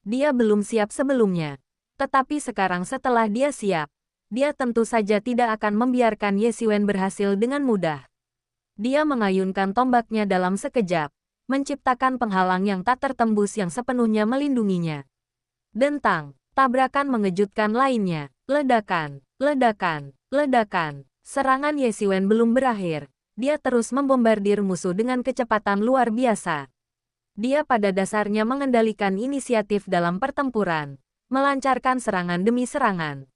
Dia belum siap sebelumnya. Tetapi sekarang setelah dia siap, dia tentu saja tidak akan membiarkan Ye Xiwen berhasil dengan mudah. Dia mengayunkan tombaknya dalam sekejap, menciptakan penghalang yang tak tertembus yang sepenuhnya melindunginya. Dentang, tabrakan mengejutkan lainnya, ledakan, ledakan, ledakan. Serangan Ye Xiwen belum berakhir. Dia terus membombardir musuh dengan kecepatan luar biasa. Dia pada dasarnya mengendalikan inisiatif dalam pertempuran, melancarkan serangan demi serangan.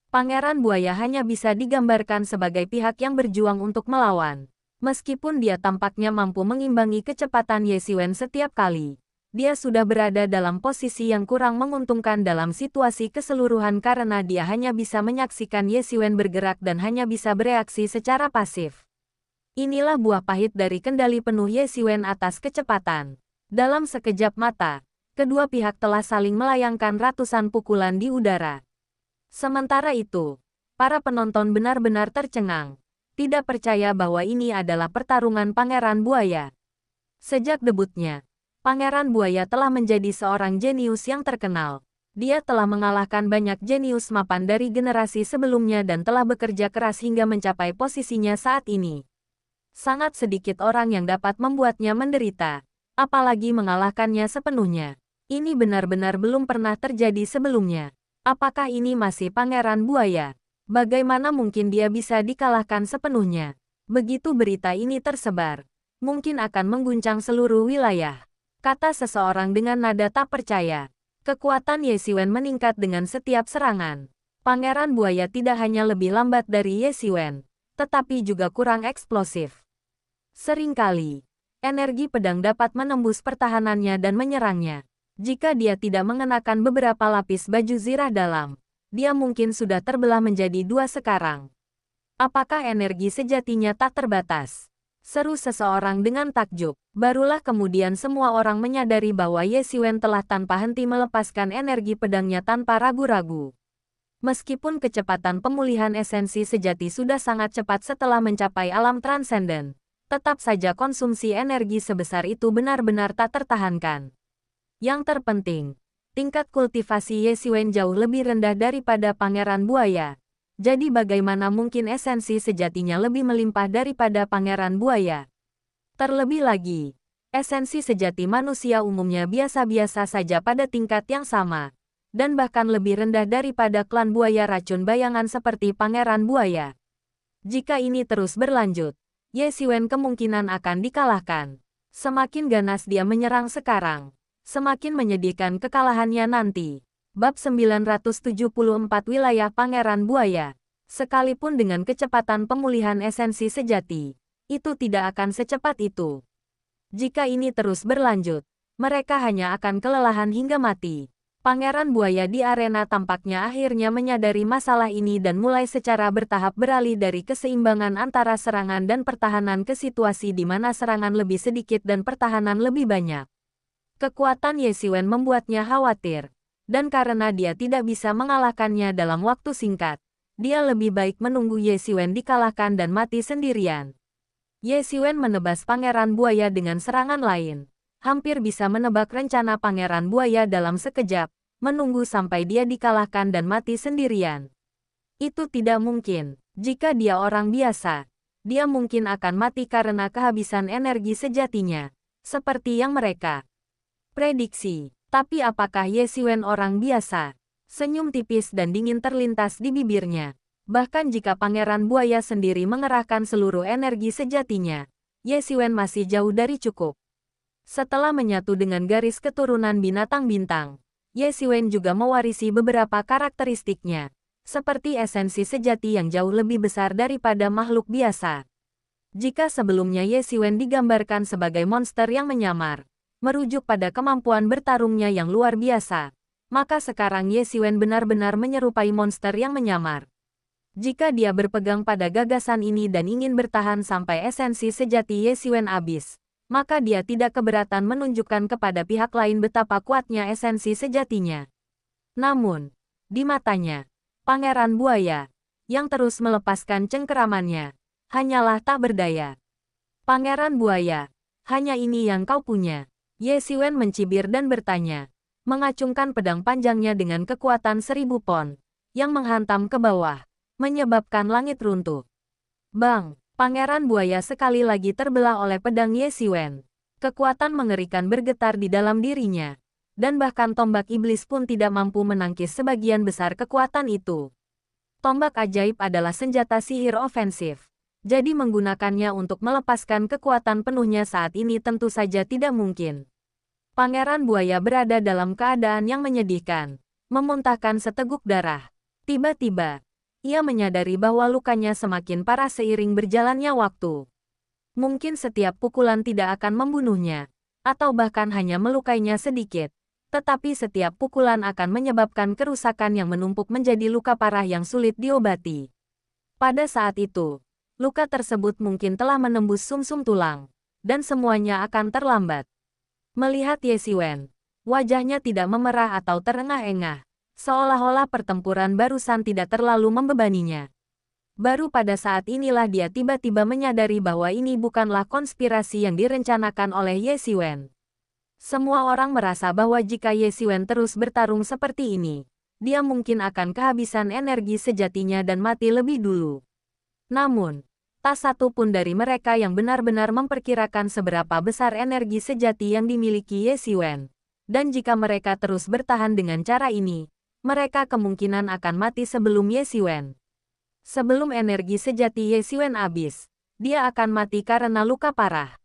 Pangeran Buaya hanya bisa digambarkan sebagai pihak yang berjuang untuk melawan. Meskipun dia tampaknya mampu mengimbangi kecepatan Ye Xiwen setiap kali, dia sudah berada dalam posisi yang kurang menguntungkan dalam situasi keseluruhan karena dia hanya bisa menyaksikan Ye Xiwen bergerak dan hanya bisa bereaksi secara pasif. Inilah buah pahit dari kendali penuh Ye Xiwen atas kecepatan. Dalam sekejap mata, Kedua pihak telah saling melayangkan ratusan pukulan di udara. Sementara itu, para penonton benar-benar tercengang, tidak percaya bahwa ini adalah pertarungan Pangeran Buaya. Sejak debutnya, Pangeran Buaya telah menjadi seorang jenius yang terkenal. Dia telah mengalahkan banyak jenius mapan dari generasi sebelumnya dan telah bekerja keras hingga mencapai posisinya saat ini. Sangat sedikit orang yang dapat membuatnya menderita, apalagi mengalahkannya sepenuhnya. Ini benar-benar belum pernah terjadi sebelumnya. Apakah ini masih Pangeran Buaya? Bagaimana mungkin dia bisa dikalahkan sepenuhnya? Begitu berita ini tersebar, mungkin akan mengguncang seluruh wilayah, kata seseorang dengan nada tak percaya. Kekuatan Ye Xiwen meningkat dengan setiap serangan. Pangeran Buaya tidak hanya lebih lambat dari Ye Xiwen, tetapi juga kurang eksplosif. Seringkali, energi pedang dapat menembus pertahanannya dan menyerangnya. Jika dia tidak mengenakan beberapa lapis baju zirah dalam, dia mungkin sudah terbelah menjadi dua sekarang. Apakah energi sejatinya tak terbatas? Seru seseorang dengan takjub. Barulah kemudian semua orang menyadari bahwa Ye Xiwen telah tanpa henti melepaskan energi pedangnya tanpa ragu-ragu. Meskipun kecepatan pemulihan esensi sejati sudah sangat cepat setelah mencapai alam transenden, tetap saja konsumsi energi sebesar itu benar-benar tak tertahankan. Yang terpenting, tingkat kultivasi Ye Xiwen jauh lebih rendah daripada Pangeran Buaya. Jadi bagaimana mungkin esensi sejatinya lebih melimpah daripada Pangeran Buaya? Terlebih lagi, esensi sejati manusia umumnya biasa-biasa saja pada tingkat yang sama, dan bahkan lebih rendah daripada klan buaya racun bayangan seperti Pangeran Buaya. Jika ini terus berlanjut, Ye Xiwen kemungkinan akan dikalahkan. Semakin ganas dia menyerang sekarang, semakin menyedihkan kekalahannya nanti. Bab 974 Wilayah Pangeran Buaya. Sekalipun dengan kecepatan pemulihan esensi sejati, itu tidak akan secepat itu. Jika ini terus berlanjut, mereka hanya akan kelelahan hingga mati. Pangeran Buaya di arena tampaknya akhirnya menyadari masalah ini dan mulai secara bertahap beralih dari keseimbangan antara serangan dan pertahanan ke situasi di mana serangan lebih sedikit dan pertahanan lebih banyak. Kekuatan Ye Xiwen membuatnya khawatir, dan karena dia tidak bisa mengalahkannya dalam waktu singkat, dia lebih baik menunggu Ye Xiwen dikalahkan dan mati sendirian. Ye Xiwen menebas Pangeran Buaya dengan serangan lain, hampir bisa menebak rencana Pangeran Buaya dalam sekejap, menunggu sampai dia dikalahkan dan mati sendirian. Itu tidak mungkin. Jika dia orang biasa, dia mungkin akan mati karena kehabisan energi sejatinya, seperti yang mereka prediksi. Tapi apakah Ye Xiwen orang biasa? Senyum tipis dan dingin terlintas di bibirnya. Bahkan jika Pangeran Buaya sendiri mengerahkan seluruh energi sejatinya, Ye Xiwen masih jauh dari cukup. Setelah menyatu dengan garis keturunan binatang bintang, Ye Xiwen juga mewarisi beberapa karakteristiknya, seperti esensi sejati yang jauh lebih besar daripada makhluk biasa. Jika sebelumnya Ye Xiwen digambarkan sebagai monster yang menyamar, merujuk pada kemampuan bertarungnya yang luar biasa, maka sekarang Ye Xiwen benar-benar menyerupai monster yang menyamar. Jika dia berpegang pada gagasan ini dan ingin bertahan sampai esensi sejati Ye Xiwen habis, maka dia tidak keberatan menunjukkan kepada pihak lain betapa kuatnya esensi sejatinya. Namun, di matanya, Pangeran Buaya, yang terus melepaskan cengkeramannya, hanyalah tak berdaya. Pangeran Buaya, hanya ini yang kau punya. Ye Xiwen mencibir dan bertanya, mengacungkan pedang panjangnya dengan kekuatan 1000 pon, yang menghantam ke bawah, menyebabkan langit runtuh. Bang! Pangeran Buaya sekali lagi terbelah oleh pedang Ye Xiwen. Kekuatan mengerikan bergetar di dalam dirinya, dan bahkan tombak iblis pun tidak mampu menangkis sebagian besar kekuatan itu. Tombak ajaib adalah senjata sihir ofensif, jadi menggunakannya untuk melepaskan kekuatan penuhnya saat ini tentu saja tidak mungkin. Pangeran Buaya berada dalam keadaan yang menyedihkan, memuntahkan seteguk darah. Tiba-tiba, ia menyadari bahwa lukanya semakin parah seiring berjalannya waktu. Mungkin setiap pukulan tidak akan membunuhnya, atau bahkan hanya melukainya sedikit, tetapi setiap pukulan akan menyebabkan kerusakan yang menumpuk menjadi luka parah yang sulit diobati. Pada saat itu, luka tersebut mungkin telah menembus sumsum tulang, dan semuanya akan terlambat. Melihat Ye Xiwen, Wajahnya tidak memerah atau terengah-engah, seolah-olah pertempuran barusan tidak terlalu membebaninya. Baru pada saat inilah dia tiba-tiba menyadari bahwa ini bukanlah konspirasi yang direncanakan oleh Ye Xiwen. Semua orang merasa bahwa jika Ye Xiwen terus bertarung seperti ini, dia mungkin akan kehabisan energi sejatinya dan mati lebih dulu. Namun, tak satu pun dari mereka yang benar-benar memperkirakan seberapa besar energi sejati yang dimiliki Ye Xiwen. Dan jika mereka terus bertahan dengan cara ini, mereka kemungkinan akan mati sebelum Ye Xiwen. Sebelum energi sejati Ye Xiwen habis, dia akan mati karena luka parah.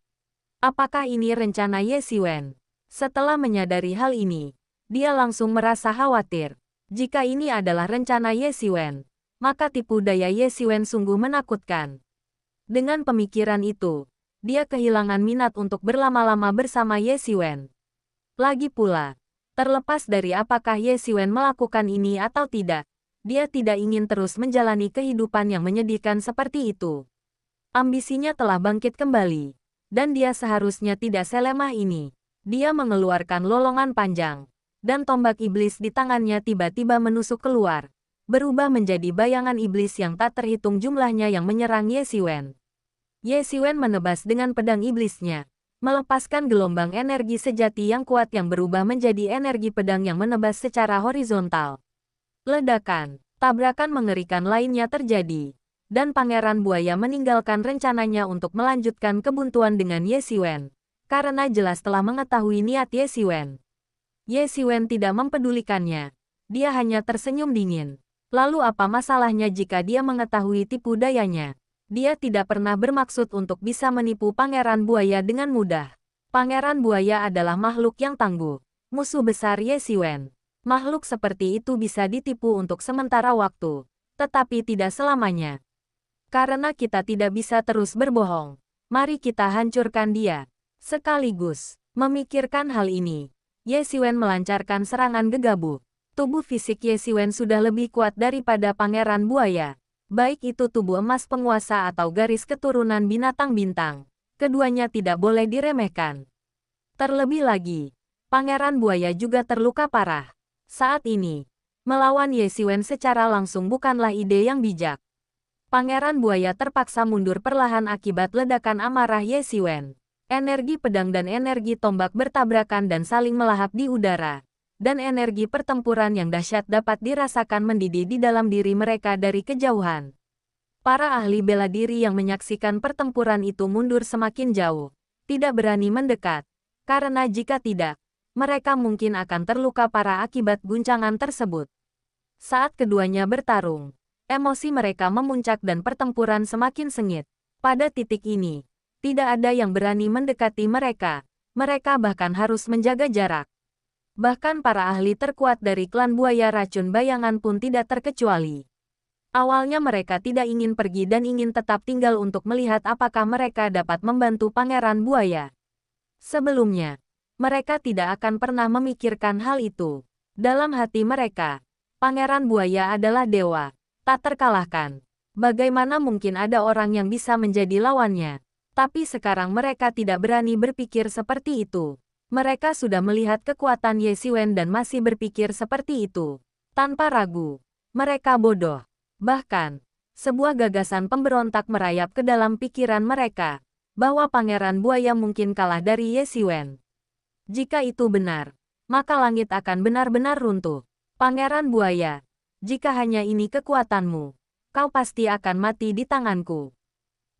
Apakah ini rencana Ye Xiwen? Setelah menyadari hal ini, dia langsung merasa khawatir. Jika ini adalah rencana Ye Xiwen, maka tipu daya Ye Xiwen sungguh menakutkan. Dengan pemikiran itu, dia kehilangan minat untuk berlama-lama bersama Ye Xiwen. Lagi pula, terlepas dari apakah Ye Xiwen melakukan ini atau tidak, dia tidak ingin terus menjalani kehidupan yang menyedihkan seperti itu. Ambisinya telah bangkit kembali, dan dia seharusnya tidak selemah ini. Dia mengeluarkan lolongan panjang, dan tombak iblis di tangannya tiba-tiba menusuk keluar, berubah menjadi bayangan iblis yang tak terhitung jumlahnya yang menyerang Ye Xiwen. Ye Xiwen menebas dengan pedang iblisnya, melepaskan gelombang energi sejati yang kuat yang berubah menjadi energi pedang yang menebas secara horizontal. Ledakan, tabrakan mengerikan lainnya terjadi, dan Pangeran Buaya meninggalkan rencananya untuk melanjutkan kebuntuan dengan Ye Xiwen, karena jelas telah mengetahui niat Ye Xiwen. Ye Xiwen tidak mempedulikannya, dia hanya tersenyum dingin. Lalu apa masalahnya jika dia mengetahui tipu dayanya? Dia tidak pernah bermaksud untuk bisa menipu Pangeran Buaya dengan mudah. Pangeran Buaya adalah makhluk yang tangguh, musuh besar Ye Xiwen. Makhluk seperti itu bisa ditipu untuk sementara waktu, tetapi tidak selamanya. Karena kita tidak bisa terus berbohong, mari kita hancurkan dia. Sekaligus, memikirkan hal ini, Ye Xiwen melancarkan serangan gegabah. Tubuh fisik Ye Xiwen sudah lebih kuat daripada Pangeran Buaya. Baik itu tubuh emas penguasa atau garis keturunan binatang bintang, keduanya tidak boleh diremehkan. Terlebih lagi, Pangeran Buaya juga terluka parah. Saat ini, melawan Ye Xiwen secara langsung bukanlah ide yang bijak. Pangeran Buaya terpaksa mundur perlahan akibat ledakan amarah Ye Xiwen. Energi pedang dan energi tombak bertabrakan dan saling melahap di udara. Dan energi pertempuran yang dahsyat dapat dirasakan mendidih di dalam diri mereka dari kejauhan. Para ahli bela diri yang menyaksikan pertempuran itu mundur semakin jauh, tidak berani mendekat, karena jika tidak, mereka mungkin akan terluka parah akibat guncangan tersebut. Saat keduanya bertarung, emosi mereka memuncak dan pertempuran semakin sengit. Pada titik ini, tidak ada yang berani mendekati mereka. Mereka bahkan harus menjaga jarak. Bahkan para ahli terkuat dari klan buaya racun bayangan pun tidak terkecuali. Awalnya mereka tidak ingin pergi dan ingin tetap tinggal untuk melihat apakah mereka dapat membantu Pangeran Buaya. Sebelumnya, mereka tidak akan pernah memikirkan hal itu. Dalam hati mereka, Pangeran Buaya adalah dewa, tak terkalahkan. Bagaimana mungkin ada orang yang bisa menjadi lawannya? Tapi sekarang mereka tidak berani berpikir seperti itu. Mereka sudah melihat kekuatan Ye Xiwen dan masih berpikir seperti itu. Tanpa ragu, mereka bodoh. Bahkan, sebuah gagasan pemberontak merayap ke dalam pikiran mereka, bahwa Pangeran Buaya mungkin kalah dari Ye Xiwen. Jika itu benar, maka langit akan benar-benar runtuh. Pangeran Buaya, jika hanya ini kekuatanmu, kau pasti akan mati di tanganku.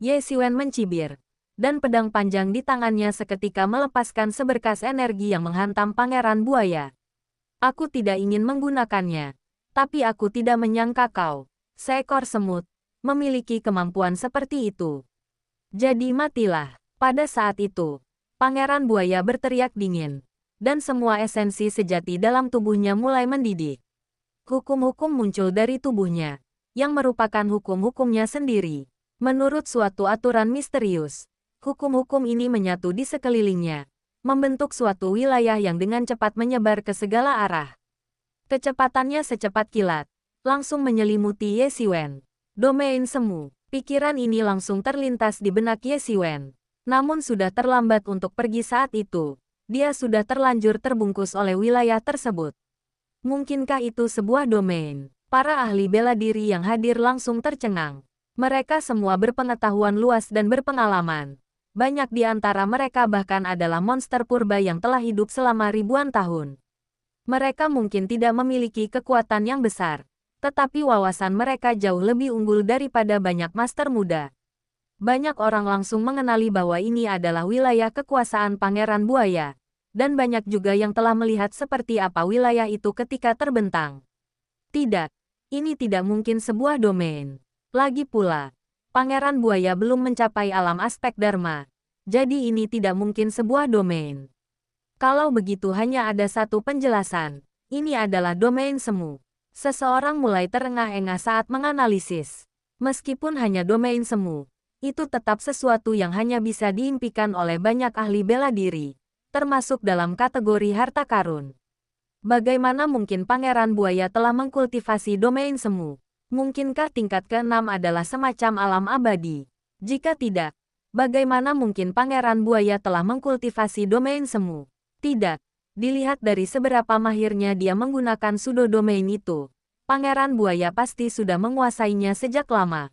Ye Xiwen mencibir, dan pedang panjang di tangannya seketika melepaskan seberkas energi yang menghantam Pangeran Buaya. Aku tidak ingin menggunakannya, tapi aku tidak menyangka kau, seekor semut, memiliki kemampuan seperti itu. Jadi matilah. Pada saat itu, Pangeran Buaya berteriak dingin, dan semua esensi sejati dalam tubuhnya mulai mendidih. Hukum-hukum muncul dari tubuhnya, yang merupakan hukum-hukumnya sendiri. Menurut suatu aturan misterius, hukum-hukum ini menyatu di sekelilingnya, membentuk suatu wilayah yang dengan cepat menyebar ke segala arah. Kecepatannya secepat kilat, langsung menyelimuti Ye Xiwen. Domain semu, pikiran ini langsung terlintas di benak Ye Xiwen. Namun sudah terlambat untuk pergi saat itu. dia sudah terlanjur terbungkus oleh wilayah tersebut. Mungkinkah itu sebuah domain? Para ahli bela diri yang hadir langsung tercengang. Mereka semua berpengetahuan luas dan berpengalaman. Banyak di antara mereka bahkan adalah monster purba yang telah hidup selama ribuan tahun. Mereka mungkin tidak memiliki kekuatan yang besar, tetapi wawasan mereka jauh lebih unggul daripada banyak master muda. Banyak orang langsung mengenali bahwa ini adalah wilayah kekuasaan Pangeran Buaya, dan banyak juga yang telah melihat seperti apa wilayah itu ketika terbentang. Tidak, ini tidak mungkin sebuah domain. Lagi pula, Pangeran Buaya belum mencapai alam aspek Dharma, jadi ini tidak mungkin sebuah domain. Kalau begitu hanya ada satu penjelasan, ini adalah domain semu. Seseorang mulai terengah-engah saat menganalisis. Meskipun hanya domain semu, itu tetap sesuatu yang hanya bisa diimpikan oleh banyak ahli bela diri, termasuk dalam kategori harta karun. Bagaimana mungkin Pangeran Buaya telah mengkultivasi domain semu? Mungkinkah tingkat ke-6 adalah semacam alam abadi? Jika tidak, bagaimana mungkin Pangeran Buaya telah mengkultivasi domain semu? Tidak. Dilihat dari seberapa mahirnya dia menggunakan pseudo domain itu, Pangeran Buaya pasti sudah menguasainya sejak lama.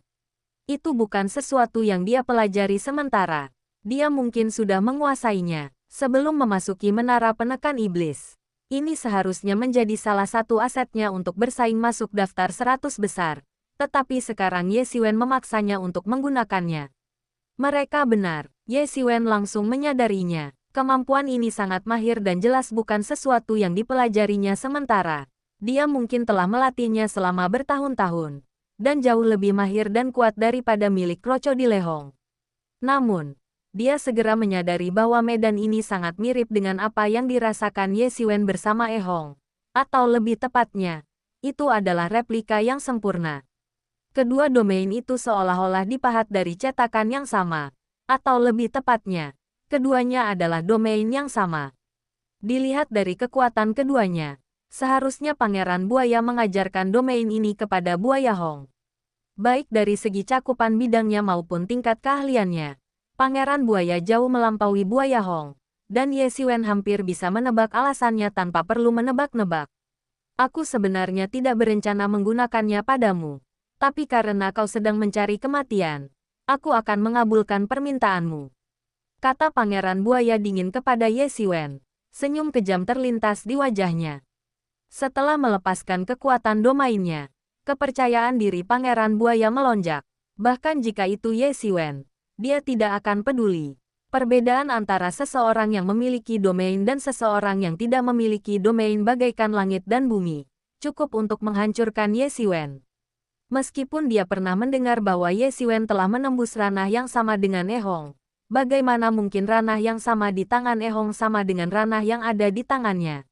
Itu bukan sesuatu yang dia pelajari sementara. Dia mungkin sudah menguasainya sebelum memasuki menara penekan iblis. Ini seharusnya menjadi salah satu asetnya untuk bersaing masuk daftar 100 besar. Tetapi sekarang Ye Xiwen memaksanya untuk menggunakannya. Mereka benar, Ye Xiwen langsung menyadarinya. Kemampuan ini sangat mahir dan jelas bukan sesuatu yang dipelajarinya sementara. Dia mungkin telah melatihnya selama bertahun-tahun. Dan jauh lebih mahir dan kuat daripada milik Crocodile. Namun, dia segera menyadari bahwa medan ini sangat mirip dengan apa yang dirasakan Ye Xiwen bersama Hong. Atau lebih tepatnya, itu adalah replika yang sempurna. Kedua domain itu seolah-olah dipahat dari cetakan yang sama. Atau lebih tepatnya, keduanya adalah domain yang sama. Dilihat dari kekuatan keduanya, seharusnya Pangeran Buaya mengajarkan domain ini kepada Buaya Hong. Baik dari segi cakupan bidangnya maupun tingkat keahliannya, Pangeran Buaya jauh melampaui Buaya Hong, dan Ye Xiwen hampir bisa menebak alasannya tanpa perlu menebak-nebak. Aku sebenarnya tidak berencana menggunakannya padamu, tapi karena kau sedang mencari kematian, aku akan mengabulkan permintaanmu. Kata Pangeran Buaya dingin kepada Ye Xiwen. Senyum kejam terlintas di wajahnya. Setelah melepaskan kekuatan domainnya, kepercayaan diri Pangeran Buaya melonjak. Bahkan jika itu Ye Xiwen, dia tidak akan peduli. Perbedaan antara seseorang yang memiliki domain dan seseorang yang tidak memiliki domain bagaikan langit dan bumi, cukup untuk menghancurkan Ye Xiwen. Meskipun dia pernah mendengar bahwa Ye Xiwen telah menembus ranah yang sama dengan Hong, bagaimana mungkin ranah yang sama di tangan Hong sama dengan ranah yang ada di tangannya?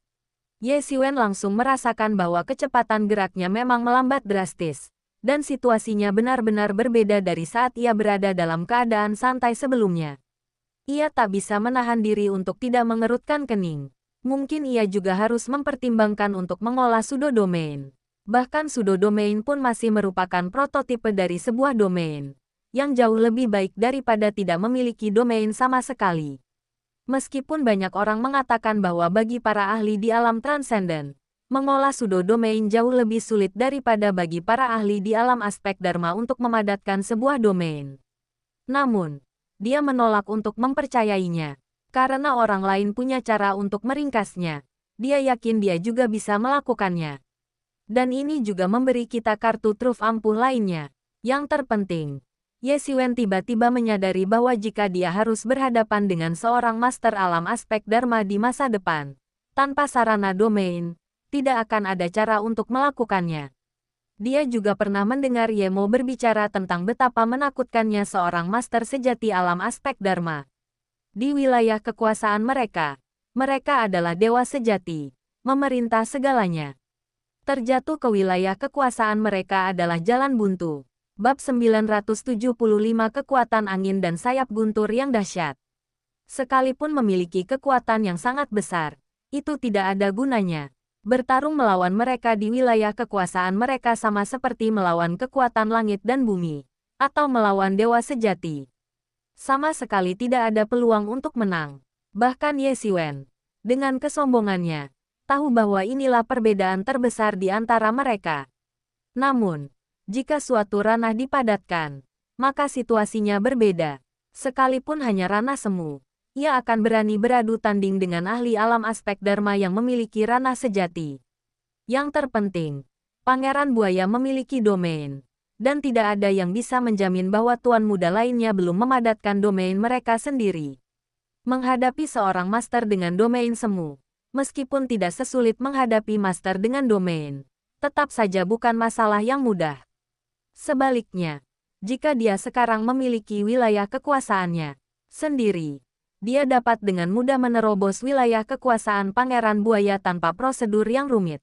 Ye Xiwen langsung merasakan bahwa kecepatan geraknya memang melambat drastis. Dan situasinya benar-benar berbeda dari saat ia berada dalam keadaan santai sebelumnya. Ia tak bisa menahan diri untuk tidak mengerutkan kening. Mungkin ia juga harus mempertimbangkan untuk mengolah pseudo domain. Bahkan pseudo domain pun masih merupakan prototipe dari sebuah domain, yang jauh lebih baik daripada tidak memiliki domain sama sekali. Meskipun banyak orang mengatakan bahwa bagi para ahli di alam transenden, mengolah pseudo domain jauh lebih sulit daripada bagi para ahli di alam aspek Dharma untuk memadatkan sebuah domain. Namun, dia menolak untuk mempercayainya. Karena orang lain punya cara untuk meringkasnya, dia yakin dia juga bisa melakukannya. Dan ini juga memberi kita kartu truf ampuh lainnya. Yang terpenting, Ye Xiwen tiba-tiba menyadari bahwa jika dia harus berhadapan dengan seorang master alam aspek Dharma di masa depan, tanpa sarana domain, tidak akan ada cara untuk melakukannya. Dia juga pernah mendengar Ye Mo berbicara tentang betapa menakutkannya seorang master sejati alam aspek Dharma. Di wilayah kekuasaan mereka, mereka adalah dewa sejati, memerintah segalanya. Terjatuh ke wilayah kekuasaan mereka adalah jalan buntu. Bab 975 Kekuatan Angin dan Sayap Guntur yang Dahsyat. Sekalipun memiliki kekuatan yang sangat besar, itu tidak ada gunanya. Bertarung melawan mereka di wilayah kekuasaan mereka sama seperti melawan kekuatan langit dan bumi, atau melawan dewa sejati. Sama sekali tidak ada peluang untuk menang. Bahkan Ye Xiwen, dengan kesombongannya, tahu bahwa inilah perbedaan terbesar di antara mereka. Namun, jika suatu ranah dipadatkan, maka situasinya berbeda. Sekalipun hanya ranah semu, ia akan berani beradu tanding dengan ahli alam aspek Dharma yang memiliki ranah sejati. Yang terpenting, Pangeran Buaya memiliki domain, dan tidak ada yang bisa menjamin bahwa tuan muda lainnya belum memadatkan domain mereka sendiri. Menghadapi seorang master dengan domain semu, meskipun tidak sesulit menghadapi master dengan domain, tetap saja bukan masalah yang mudah. Sebaliknya, jika dia sekarang memiliki wilayah kekuasaannya sendiri, dia dapat dengan mudah menerobos wilayah kekuasaan Pangeran Buaya tanpa prosedur yang rumit.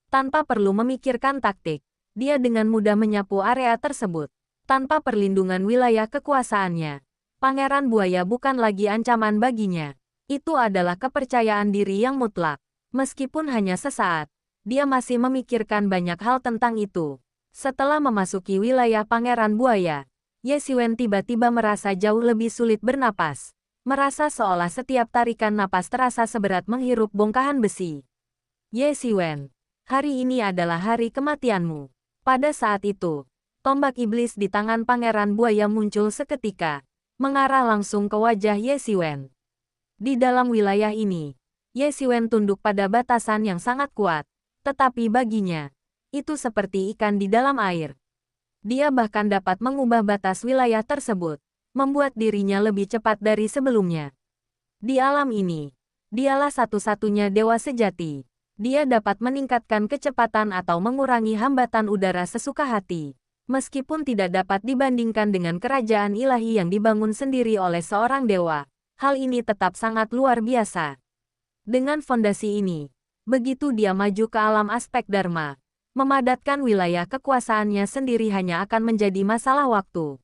Tanpa perlu memikirkan taktik, dia dengan mudah menyapu area tersebut. Tanpa perlindungan wilayah kekuasaannya, Pangeran Buaya bukan lagi ancaman baginya. Itu adalah kepercayaan diri yang mutlak. Meskipun hanya sesaat, dia masih memikirkan banyak hal tentang itu. Setelah memasuki wilayah Pangeran Buaya, Ye Xiwen tiba-tiba merasa jauh lebih sulit bernapas. Merasa seolah setiap tarikan napas terasa seberat menghirup bongkahan besi. Ye Xiwen, hari ini adalah hari kematianmu. Pada saat itu, tombak iblis di tangan Pangeran Buaya muncul seketika, mengarah langsung ke wajah Ye Xiwen. Di dalam wilayah ini, Ye Xiwen tunduk pada batasan yang sangat kuat, tetapi baginya, itu seperti ikan di dalam air. Dia bahkan dapat mengubah batas wilayah tersebut, membuat dirinya lebih cepat dari sebelumnya. Di alam ini, dialah satu-satunya dewa sejati. Dia dapat meningkatkan kecepatan atau mengurangi hambatan udara sesuka hati. Meskipun tidak dapat dibandingkan dengan kerajaan ilahi yang dibangun sendiri oleh seorang dewa, hal ini tetap sangat luar biasa. Dengan fondasi ini, begitu dia maju ke alam aspek Dharma, memadatkan wilayah kekuasaannya sendiri hanya akan menjadi masalah waktu.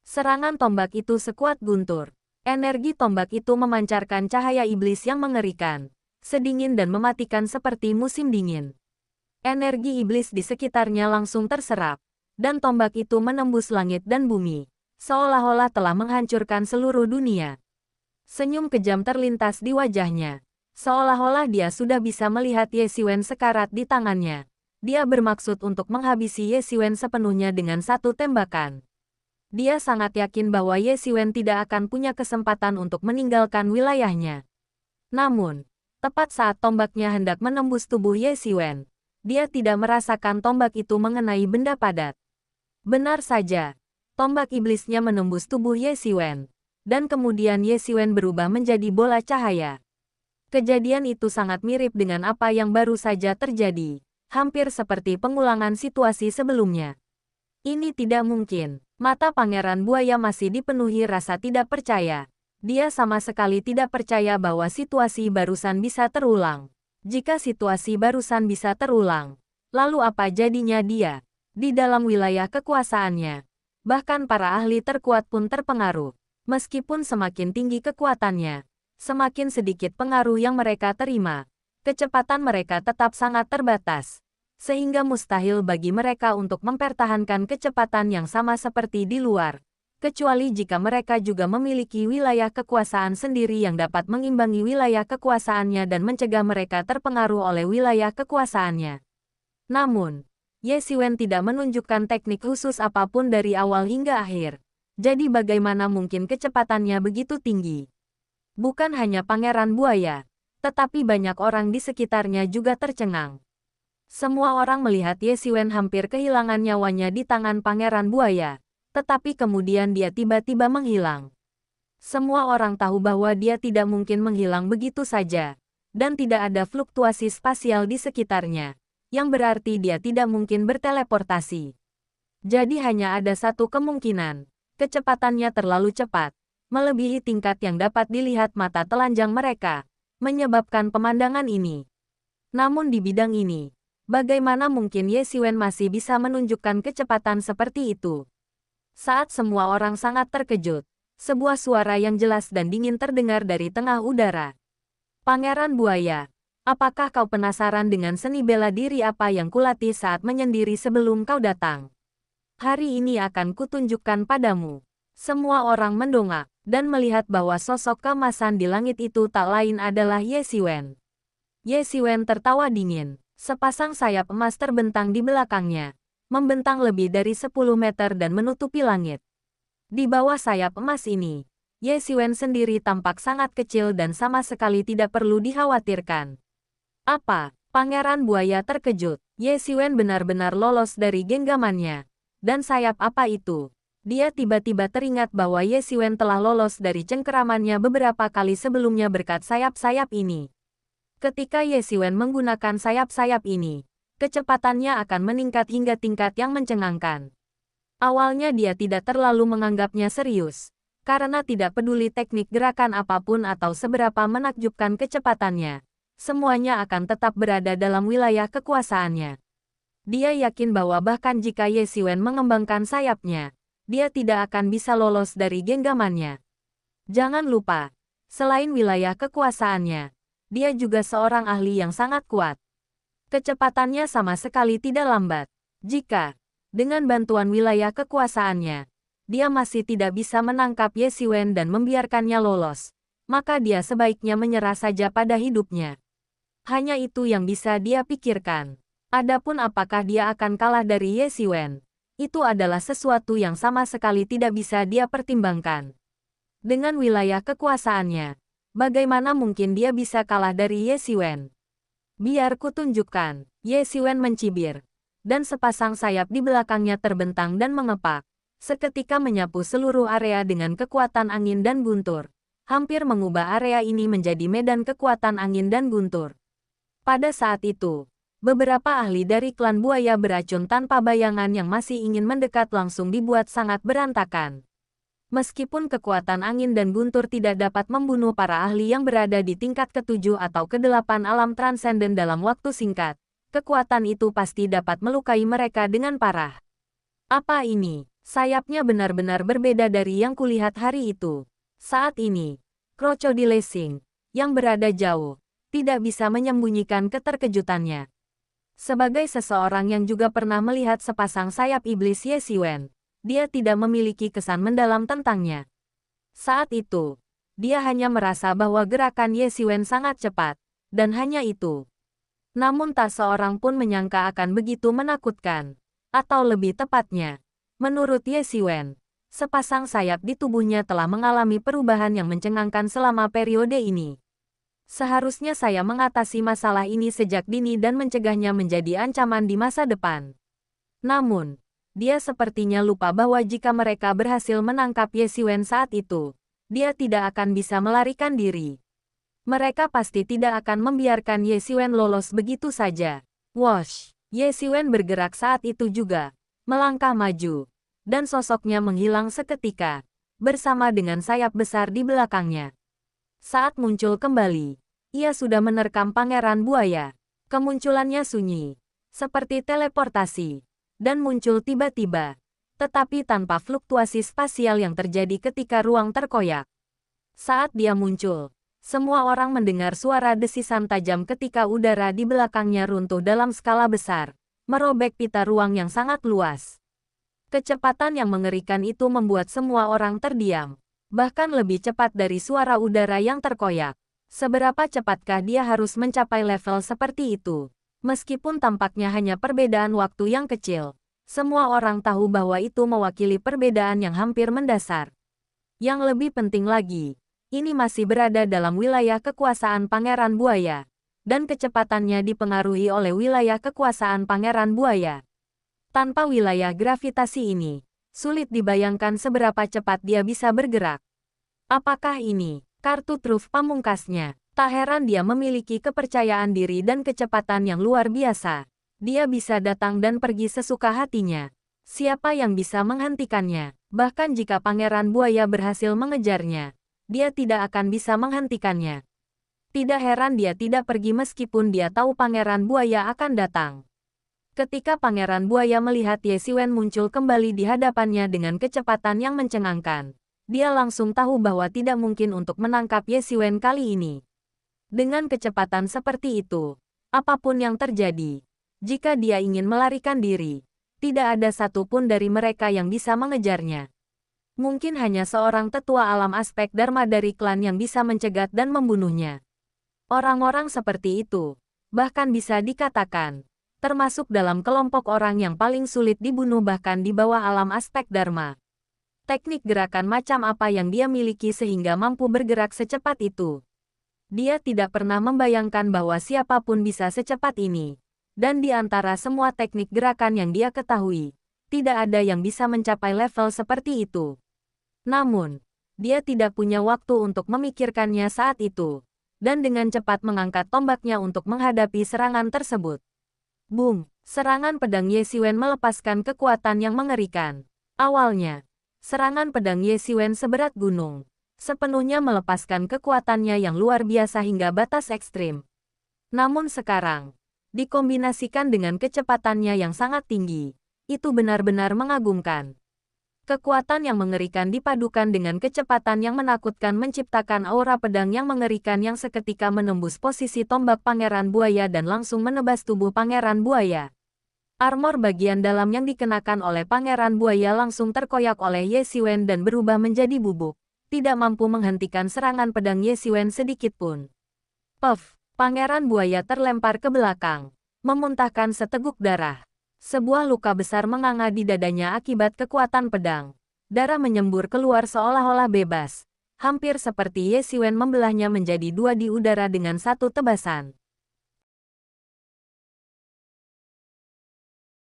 Serangan tombak itu sekuat guntur. Energi tombak itu memancarkan cahaya iblis yang mengerikan, sedingin dan mematikan seperti musim dingin. Energi iblis di sekitarnya langsung terserap, dan tombak itu menembus langit dan bumi, seolah-olah telah menghancurkan seluruh dunia. Senyum kejam terlintas di wajahnya, seolah-olah dia sudah bisa melihat Ye Xiwen sekarat di tangannya. Dia bermaksud untuk menghabisi Ye Xiwen sepenuhnya dengan satu tembakan. Dia sangat yakin bahwa Ye Xiwen tidak akan punya kesempatan untuk meninggalkan wilayahnya. Namun, tepat saat tombaknya hendak menembus tubuh Ye Xiwen, dia tidak merasakan tombak itu mengenai benda padat. Benar saja, tombak iblisnya menembus tubuh Ye Xiwen, dan kemudian Ye Xiwen berubah menjadi bola cahaya. Kejadian itu sangat mirip dengan apa yang baru saja terjadi, hampir seperti pengulangan situasi sebelumnya. Ini tidak mungkin. Mata Pangeran Buaya masih dipenuhi rasa tidak percaya. Dia sama sekali tidak percaya bahwa situasi barusan bisa terulang. Jika situasi barusan bisa terulang, lalu apa jadinya dia? Di dalam wilayah kekuasaannya, bahkan para ahli terkuat pun terpengaruh. Meskipun semakin tinggi kekuatannya, semakin sedikit pengaruh yang mereka terima. Kecepatan mereka tetap sangat terbatas, sehingga mustahil bagi mereka untuk mempertahankan kecepatan yang sama seperti di luar. Kecuali jika mereka juga memiliki wilayah kekuasaan sendiri yang dapat mengimbangi wilayah kekuasaannya dan mencegah mereka terpengaruh oleh wilayah kekuasaannya. Namun, Ye Xiwen tidak menunjukkan teknik khusus apapun dari awal hingga akhir. Jadi bagaimana mungkin kecepatannya begitu tinggi? Bukan hanya Pangeran Buaya, tetapi banyak orang di sekitarnya juga tercengang. Semua orang melihat Ye Xiwen hampir kehilangan nyawanya di tangan Pangeran Buaya. Tetapi kemudian dia tiba-tiba menghilang. Semua orang tahu bahwa dia tidak mungkin menghilang begitu saja, dan tidak ada fluktuasi spasial di sekitarnya, yang berarti dia tidak mungkin berteleportasi. Jadi hanya ada satu kemungkinan, kecepatannya terlalu cepat, melebihi tingkat yang dapat dilihat mata telanjang mereka, menyebabkan pemandangan ini. Namun di bidang ini, bagaimana mungkin Ye Xiwen masih bisa menunjukkan kecepatan seperti itu? Saat semua orang sangat terkejut, sebuah suara yang jelas dan dingin terdengar dari tengah udara. Pangeran Buaya, apakah kau penasaran dengan seni bela diri apa yang kulatih saat menyendiri sebelum kau datang? Hari ini akan kutunjukkan padamu. Semua orang mendongak. dan melihat bahwa sosok keemasan di langit itu tak lain adalah Ye Xiwen. Ye Xiwen tertawa dingin. Sepasang sayap emas terbentang di belakangnya, membentang lebih dari 10 meter dan menutupi langit. Di bawah sayap emas ini, Ye Xiwen sendiri tampak sangat kecil dan sama sekali tidak perlu dikhawatirkan. Apa? Pangeran Buaya terkejut. Ye Xiwen benar-benar lolos dari genggamannya. Dan sayap apa itu? Dia tiba-tiba teringat bahwa Ye Xiwen telah lolos dari cengkeramannya beberapa kali sebelumnya berkat sayap-sayap ini. Ketika Ye Xiwen menggunakan sayap-sayap ini, kecepatannya akan meningkat hingga tingkat yang mencengangkan. Awalnya dia tidak terlalu menganggapnya serius, karena tidak peduli teknik gerakan apapun atau seberapa menakjubkan kecepatannya. Semuanya akan tetap berada dalam wilayah kekuasaannya. Dia yakin bahwa bahkan jika Ye Xiwen mengembangkan sayapnya, dia tidak akan bisa lolos dari genggamannya. Jangan lupa, selain wilayah kekuasaannya, dia juga seorang ahli yang sangat kuat. Kecepatannya sama sekali tidak lambat. Jika, dengan bantuan wilayah kekuasaannya, dia masih tidak bisa menangkap Ye Xiwen dan membiarkannya lolos, maka dia sebaiknya menyerah saja pada hidupnya. Hanya itu yang bisa dia pikirkan. Adapun apakah dia akan kalah dari Ye Xiwen, itu adalah sesuatu yang sama sekali tidak bisa dia pertimbangkan. Dengan wilayah kekuasaannya, bagaimana mungkin dia bisa kalah dari Ye Xiwen? Biar kutunjukkan. Ye Xiwen mencibir, dan sepasang sayap di belakangnya terbentang dan mengepak, seketika menyapu seluruh area dengan kekuatan angin dan guntur, hampir mengubah area ini menjadi medan kekuatan angin dan guntur. Pada saat itu, beberapa ahli dari klan buaya beracun tanpa bayangan yang masih ingin mendekat langsung dibuat sangat berantakan. Meskipun kekuatan angin dan guntur tidak dapat membunuh para ahli yang berada di tingkat ke-7 atau ke-8 alam transenden dalam waktu singkat, kekuatan itu pasti dapat melukai mereka dengan parah. Apa ini? Sayapnya benar-benar berbeda dari yang kulihat hari itu. Saat ini, Crocodile Sing, yang berada jauh, tidak bisa menyembunyikan keterkejutannya. Sebagai seseorang yang juga pernah melihat sepasang sayap iblis Ye Xiwen, dia tidak memiliki kesan mendalam tentangnya. Saat itu, dia hanya merasa bahwa gerakan Ye Xiwen sangat cepat, dan hanya itu. Namun tak seorang pun menyangka akan begitu menakutkan. Atau lebih tepatnya, menurut Ye Xiwen, sepasang sayap di tubuhnya telah mengalami perubahan yang mencengangkan selama periode ini. Seharusnya saya mengatasi masalah ini sejak dini dan mencegahnya menjadi ancaman di masa depan. Namun, dia sepertinya lupa bahwa jika mereka berhasil menangkap Ye Xiwen saat itu, dia tidak akan bisa melarikan diri. Mereka pasti tidak akan membiarkan Ye Xiwen lolos begitu saja. Wosh! Ye Xiwen bergerak saat itu juga, melangkah maju, dan sosoknya menghilang seketika, bersama dengan sayap besar di belakangnya. Saat muncul kembali, ia sudah menerkam Pangeran Buaya. Kemunculannya sunyi, seperti teleportasi, dan muncul tiba-tiba, tetapi tanpa fluktuasi spasial yang terjadi ketika ruang terkoyak. Saat dia muncul, semua orang mendengar suara desisan tajam ketika udara di belakangnya runtuh dalam skala besar, merobek pita ruang yang sangat luas. Kecepatan yang mengerikan itu membuat semua orang terdiam, bahkan lebih cepat dari suara udara yang terkoyak. Seberapa cepatkah dia harus mencapai level seperti itu? Meskipun tampaknya hanya perbedaan waktu yang kecil, semua orang tahu bahwa itu mewakili perbedaan yang hampir mendasar. Yang lebih penting lagi, ini masih berada dalam wilayah kekuasaan Pangeran Buaya, dan kecepatannya dipengaruhi oleh wilayah kekuasaan Pangeran Buaya. Tanpa wilayah gravitasi ini, sulit dibayangkan seberapa cepat dia bisa bergerak. Apakah ini kartu truf pamungkasnya? Tak heran dia memiliki kepercayaan diri dan kecepatan yang luar biasa. Dia bisa datang dan pergi sesuka hatinya. Siapa yang bisa menghentikannya? Bahkan jika Pangeran Buaya berhasil mengejarnya, dia tidak akan bisa menghentikannya. Tidak heran dia tidak pergi meskipun dia tahu Pangeran Buaya akan datang. Ketika Pangeran Buaya melihat Ye Xiwen muncul kembali di hadapannya dengan kecepatan yang mencengangkan, dia langsung tahu bahwa tidak mungkin untuk menangkap Ye Xiwen kali ini. Dengan kecepatan seperti itu, apapun yang terjadi, jika dia ingin melarikan diri, tidak ada satupun dari mereka yang bisa mengejarnya. Mungkin hanya seorang tetua alam aspek Dharma dari klan yang bisa mencegat dan membunuhnya. Orang-orang seperti itu, bahkan bisa dikatakan, termasuk dalam kelompok orang yang paling sulit dibunuh bahkan di bawah alam aspek Dharma. Teknik gerakan macam apa yang dia miliki sehingga mampu bergerak secepat itu? Dia tidak pernah membayangkan bahwa siapapun bisa secepat ini. Dan di antara semua teknik gerakan yang dia ketahui, tidak ada yang bisa mencapai level seperti itu. Namun, dia tidak punya waktu untuk memikirkannya saat itu, dan dengan cepat mengangkat tombaknya untuk menghadapi serangan tersebut. Boom! Serangan pedang Ye Xiwen melepaskan kekuatan yang mengerikan. Awalnya, serangan pedang Ye Xiwen seberat gunung, sepenuhnya melepaskan kekuatannya yang luar biasa hingga batas ekstrim. Namun sekarang, dikombinasikan dengan kecepatannya yang sangat tinggi, itu benar-benar mengagumkan. Kekuatan yang mengerikan dipadukan dengan kecepatan yang menakutkan menciptakan aura pedang yang mengerikan yang seketika menembus posisi tombak Pangeran Buaya dan langsung menebas tubuh Pangeran Buaya. Armor bagian dalam yang dikenakan oleh Pangeran Buaya langsung terkoyak oleh Ye Xiwen dan berubah menjadi bubuk, tidak mampu menghentikan serangan pedang Ye Xiwen sedikitpun. Puff! Pangeran Buaya terlempar ke belakang, memuntahkan seteguk darah. Sebuah luka besar menganga di dadanya akibat kekuatan pedang. Darah menyembur keluar seolah-olah bebas. Hampir seperti Ye Xiwen membelahnya menjadi dua di udara dengan satu tebasan.